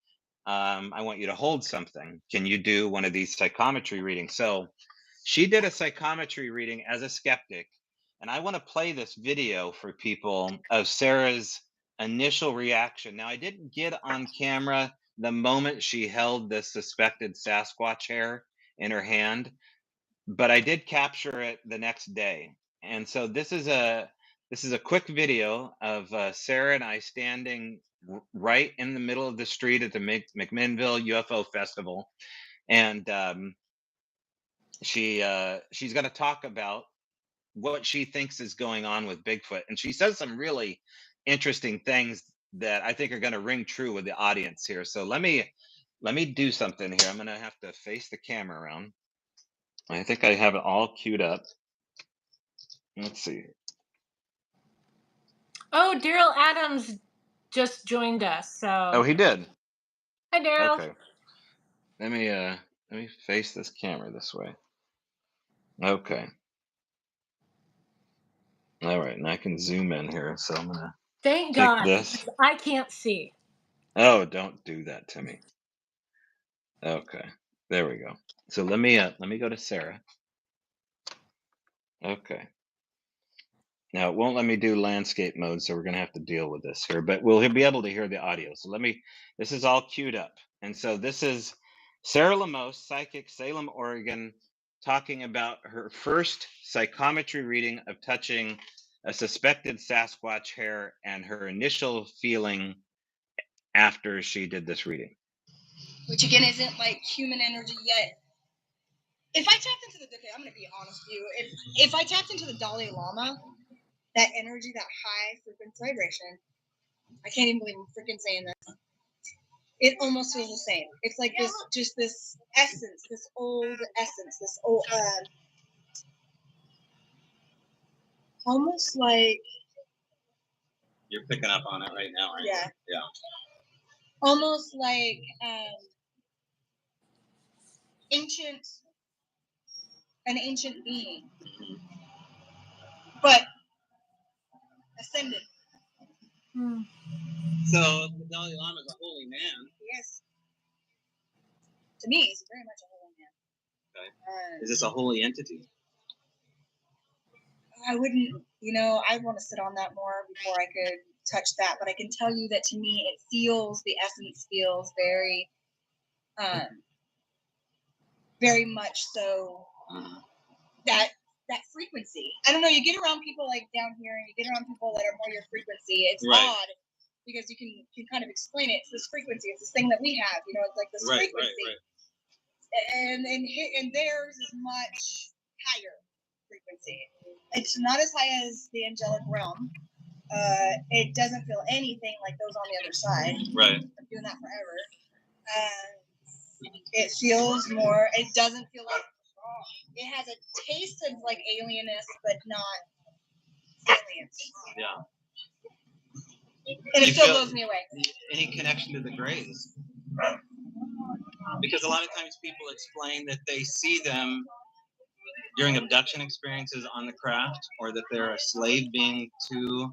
I want you to hold something. Can you do one of these psychometry readings? So she did a psychometry reading as a skeptic. And I want to play this video for people of Sarah's initial reaction. Now, I didn't get on camera the moment she held this suspected Sasquatch hair in her hand, but I did capture it the next day. And so this is a quick video of Sarah and I standing right in the middle of the street at the McMinnville UFO Festival, and she's going to talk about what she thinks is going on with Bigfoot, and she says some really interesting things that I think are going to ring true with the audience here. So let me do something here. I'm going to have to face the camera around. I think I have it all queued up. Let's see. oh, Daryl Adams just joined us. Oh, So, he did. hi, Daryl. Okay. Let me face this camera this way. Okay. All right, and I can zoom in here. So I'm gonna Thank take God, this. because I can't see. Oh, don't do that to me. Okay. There we go. So let me go to Sarah. Okay. Now it won't let me do landscape mode, so we're gonna have to deal with this here, but we'll be able to hear the audio. So this is all queued up. And so this is Sarah Lemos, psychic, Salem, Oregon, talking about her first psychometry reading of touching a suspected Sasquatch hair and her initial feeling after she did this reading. Which again isn't like human energy yet. If I tapped into okay, I'm gonna be honest with you. If I tapped into the Dalai Lama, that energy, that high frequency vibration, I can't even believe I'm freaking saying that. It almost feels the same. It's like this essence, this old essence, this old, almost like You're picking up on it right now, right? Yeah. Yeah. Almost like an ancient being, but ascended. Hmm. So the Dalai Lama is a holy man. Yes. To me, he's very much a holy man. Okay. Is this a holy entity? I wouldn't, I'd want to sit on that more before I could touch that. But I can tell you that to me, the essence feels very, very much so. That frequency. I don't know. You get around people like down here, and you get around people that are more your frequency. It's odd because you can kind of explain it. It's this frequency. It's this thing that we have. It's like this frequency. Right. And theirs is much higher frequency. It's not as high as the angelic realm. It doesn't feel anything like those on the other side. Right. I'm doing that forever. It feels more. It doesn't feel like. It has a taste of like alienness, but not aliens. Yeah. And it still blows me away. Any connection to the Greys? Because a lot of times people explain that they see them during abduction experiences on the craft, or that they're a slave being to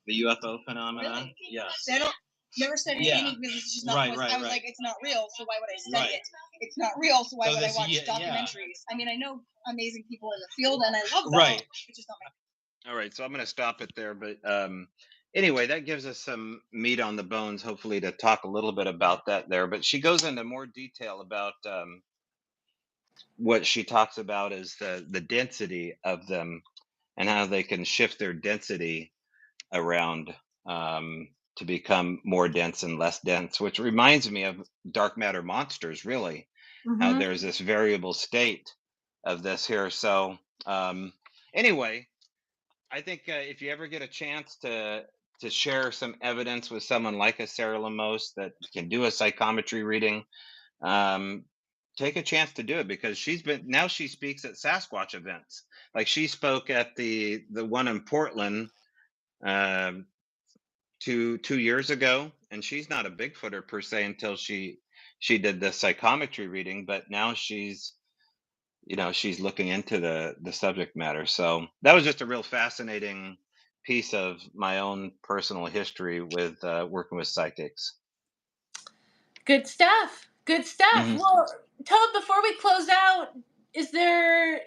the UFO phenomena. Really? Yes. They don't. Never said any because it's just not. I was like, it's not real, so why would I study it? It's not real, so why would I watch documentaries? I mean, I know amazing people in the field, and I love them. Right. It's just not my. All right, so I'm going to stop it there, but anyway, that gives us some meat on the bones, hopefully, to talk a little bit about that there. But she goes into more detail about what she talks about is the density of them and how they can shift their density around to become more dense and less dense, which reminds me of dark matter monsters, really, how Mm-hmm. there's this variable state of this here. So, anyway, I think if you ever get a chance to share some evidence with someone like a Sarah Lemos that can do a psychometry reading, um, take a chance to do it because she speaks at Sasquatch events. Like she spoke at the one in Portland um, 2 years ago, and she's not a Bigfooter per se until she did the psychometry reading, but now she's looking into the subject matter. So that was just a real fascinating piece of my own personal history with working with psychics. Good stuff. Good stuff. Hmm. Well, Toad, before we close out, is there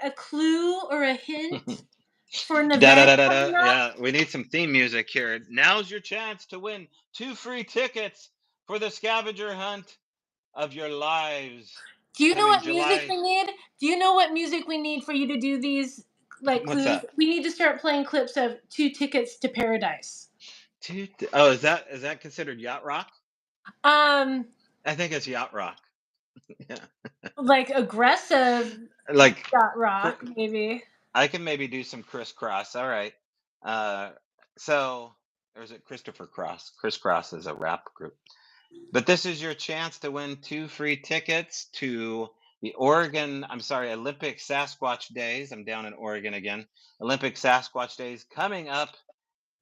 a clue or a hint for an Da da event da da coming da. up? Yeah, we need some theme music here. Now's your chance to win 2 free tickets for the scavenger hunt of your lives Do you know coming what music July. we need? Do you know what music we need for you to do these like What's clues? that? We need to start playing clips of 2 tickets to paradise. Oh, is that considered yacht rock? Um, I think it's yacht rock. Yeah. like aggressive Like, yacht cr- rock, maybe. I can maybe do some crisscross. All right. Uh, so, or is it Christopher Cross? Crisscross is a rap group. But this is your chance to win 2 free tickets to the Olympic Sasquatch Days. I'm down in Oregon again. Olympic Sasquatch Days coming up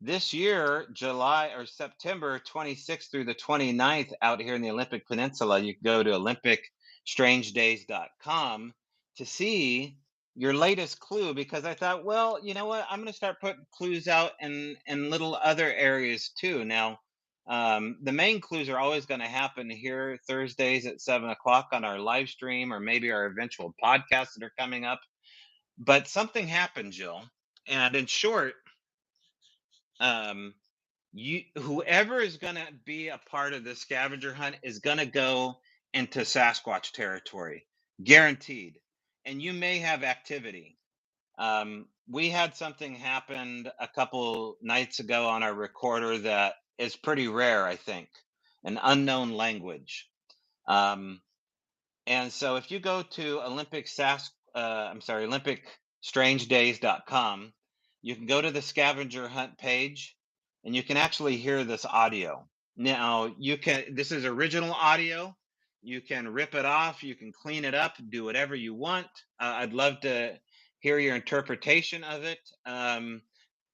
this year, July or September 26th through the 29th, out here in the Olympic Peninsula. You can go to olympicstrangedays.com to see your latest clue, because I thought, well, you know what? I'm going to start putting clues out in little other areas too. Now, the main clues are always going to happen here Thursdays at 7 o'clock on our live stream or maybe our eventual podcasts that are coming up. But something happened, Jill. And in short, um, whoever is going to be a part of the scavenger hunt is going to go into Sasquatch territory, guaranteed. And you may have activity. We had something happen a couple nights ago on our recorder that is pretty rare, I think, an unknown language. Um, and so if you go to olympicstrangedays.com, you can go to the scavenger hunt page and you can actually hear this audio. Now, this is original audio. You can rip it off, you can clean it up, do whatever you want. I'd love to hear your interpretation of it.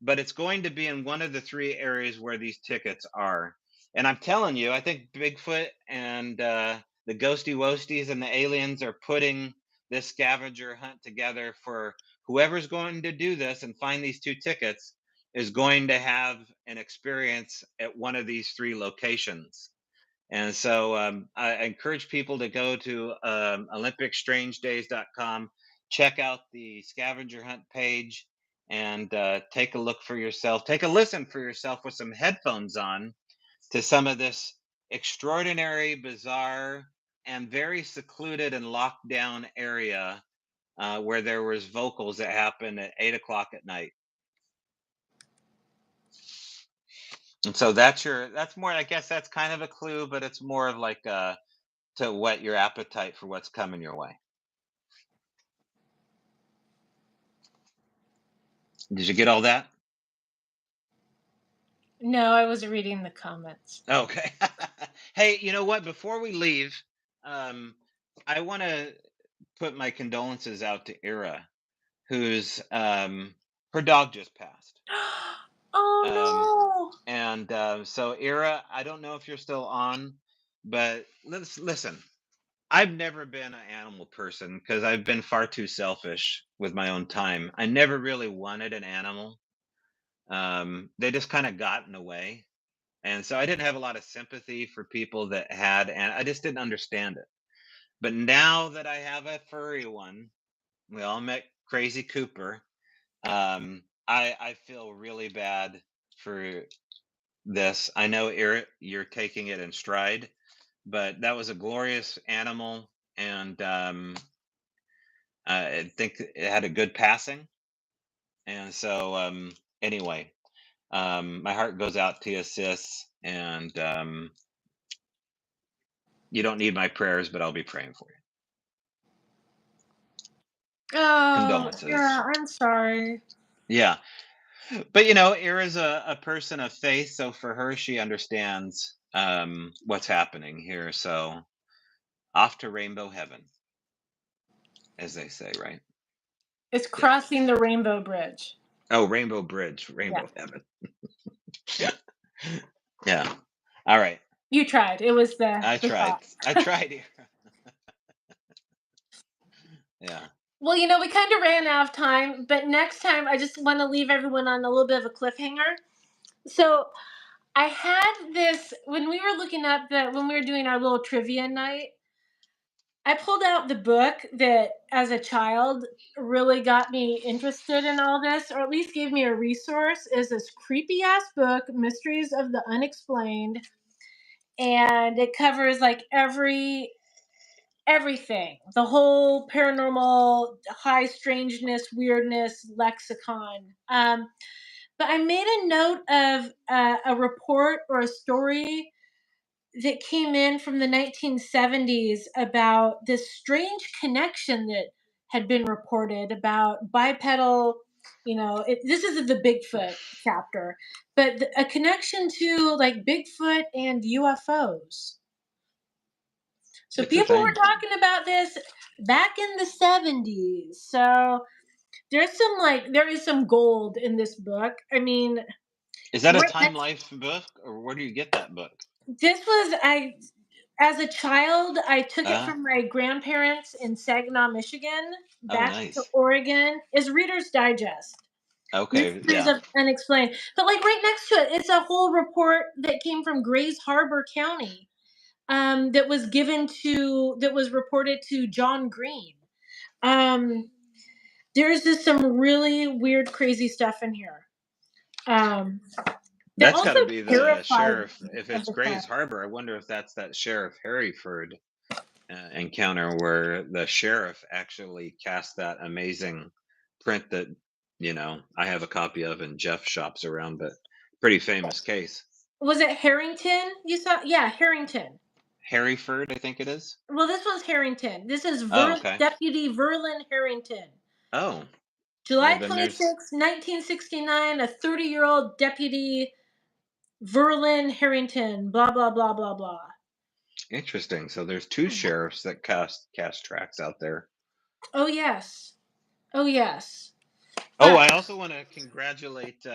But it's going to be in one of the 3 areas where these tickets are. And I'm telling you, I think Bigfoot and the ghosty wosties and the aliens are putting this scavenger hunt together for whoever's going to do this and find these 2 tickets is going to have an experience at one of these 3 locations. And so I encourage people to go to olympicstrangedays.com, check out the scavenger hunt page, and take a look for yourself. Take a listen for yourself with some headphones on to some of this extraordinary, bizarre, and very secluded and locked down area where there was vocals that happened at 8 o'clock at night. And so that's more, I guess that's kind of a clue, but it's more of like to whet your appetite for what's coming your way. Did you get all that? No, I was reading the comments. Okay. Hey, you know what? Before we leave, um, I want to put my condolences out to Ira, who's her dog just passed. Um, Oh and so Ira, I don't know if you're still on, but let's listen. I've never been an animal person because I've been far too selfish with my own time. I never really wanted an animal. They just kind of got in the way. And so I didn't have a lot of sympathy for people that had, and I just didn't understand it. But now that I have a furry one, we all met Crazy Cooper. I feel really bad for this. I know you're taking it in stride, but that was a glorious animal, and I think it had a good passing. And so, anyway, my heart goes out to you, sis, and you don't need my prayers, but I'll be praying for you. Oh, Condolences. yeah, I'm sorry. Yeah. But Ira's a person of faith, so for her, she understands what's happening here. So off to rainbow heaven, as they say, right? It's Yeah. crossing the Rainbow Bridge. Oh, rainbow bridge, Yeah, rainbow heaven. yeah. Yeah. All right. You tried. It was I the tried. thought. I tried, Ira. Yeah. Well, we kind of ran out of time, but next time I just want to leave everyone on a little bit of a cliffhanger. So I had this when we were looking up when we were doing our little trivia night. I pulled out the book that, as a child, really got me interested in all this, or at least gave me a resource. Is this creepy ass book, Mysteries of the Unexplained, and it covers like everything, the whole paranormal, high strangeness, weirdness lexicon. But I made a note of a report or a story that came in from the 1970s about this strange connection that had been reported about bipedal. This is the Bigfoot chapter, but a connection to like Bigfoot and UFOs. So It's a people were thing. talking about this back in the 70s. So there is some gold in this book. I mean, Is that a right Time next Life book, or where do you get that book? this was I as a child, I took it Uh, from my grandparents in Saginaw, Michigan, oh, back to nice. Oregon. Is Reader's Digest. Okay, Mysteries yeah. of Unexplained. But like right next to it, it's a whole report that came from Grays Harbor County. That was reported to John Green. Um, there's just some really weird, crazy stuff in here. Um, that That's got also to be the terrified sheriff. me If as it's a Grays child. Harbor, I wonder if that's that Sheriff Harryford encounter where the sheriff actually cast that amazing print that I have a copy of and Jeff shops around, but pretty famous case. Was it Harrington? You saw? Yeah, Harrington. Harryford, I think it is. Well, this one's Harrington. This is Oh, okay. Deputy Verlin Harrington. Oh, well, July then there's 26, 1969, a 30-year-old Deputy Verlin Harrington, blah, blah, blah, blah, blah. interesting. So there's two sheriffs that cast tracks out there. Oh, yes. Oh, yes. Oh, Uh, I also want to congratulate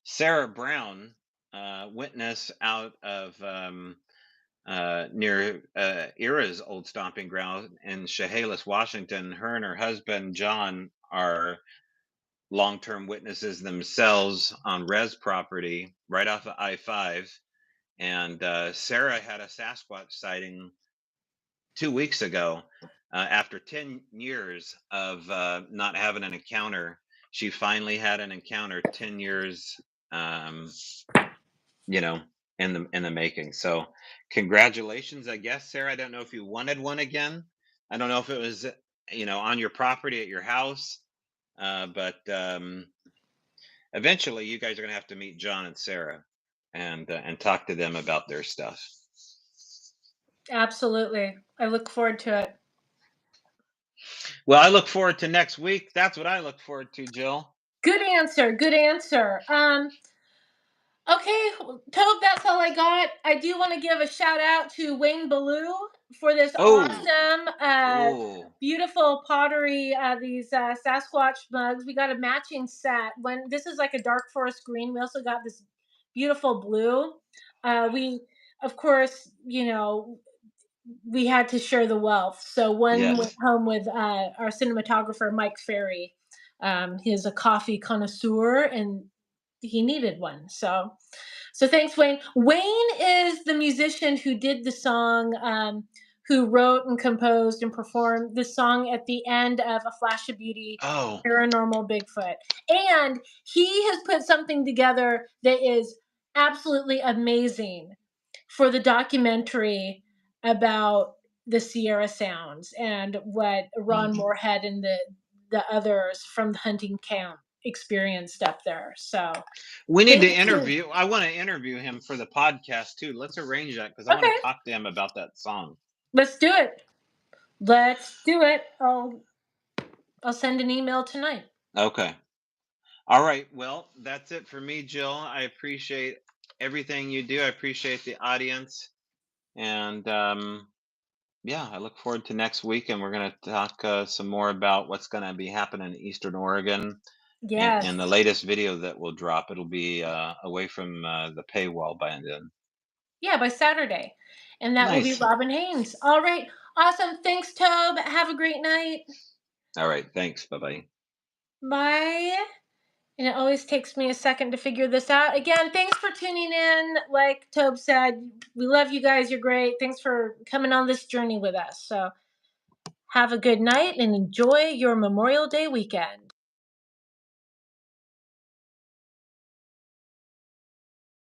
Sarah Brown, witness out of near Ira's old stomping ground in Chehalis, Washington. Her and her husband, John, are long term witnesses themselves on res property right off of I 5. And Sarah had a Sasquatch sighting 2 weeks ago. After 10 years of not having an encounter, she finally had an encounter 10 years um, you know, in the making. So, congratulations, I guess, Sarah. I don't know if you wanted one again. I don't know if it was, on your property at your house, but eventually, you guys are gonna have to meet John and Sarah, and talk to them about their stuff. absolutely. I look forward to it. Well, I look forward to next week. That's what I look forward to, Jill. Good answer. Good answer. Okay, Tobe, that's all I got. I do want to give a shout out to Wayne Ballou for this Oh, awesome, oh, beautiful pottery. These Sasquatch mugs. We got a matching set. When this is like a dark forest green, we also got this beautiful blue. We, of course, we had to share the wealth. So one went yes. home with our cinematographer Mike Ferry. He's a coffee connoisseur, and he needed one. So thanks, Wayne. Wayne is the musician who did the song who wrote and composed and performed this song at the end of A Flash of Beauty, Oh, Paranormal Bigfoot. And he has put something together that is absolutely amazing for the documentary about the Sierra Sounds and what Ron mhm. Moorhead and the others from the hunting camp experienced up there. So We need stay to tuned. interview. I want to interview him for the podcast too. Let's arrange that because I want Okay, to talk to him about that song. let's do it. Let's do it. I'll send an email tonight. Okay. All right. Well, that's it for me, Jill. I appreciate everything you do. I appreciate the audience. And yeah, I look forward to next week. And we're going to talk some more about what's going to be happening in Eastern Oregon. And the Yes. latest video that will drop, it'll be away from the paywall by then. Yeah, by Saturday. And that will be Nice. Robin Haynes. All right. Awesome. Thanks, Tobe. Have a great night. All right. Thanks. Bye bye. Bye. And it always takes me a second to figure this out. Again, thanks for tuning in. Like Tobe said, we love you guys. You're great. Thanks for coming on this journey with us. So have a good night and enjoy your Memorial Day weekend.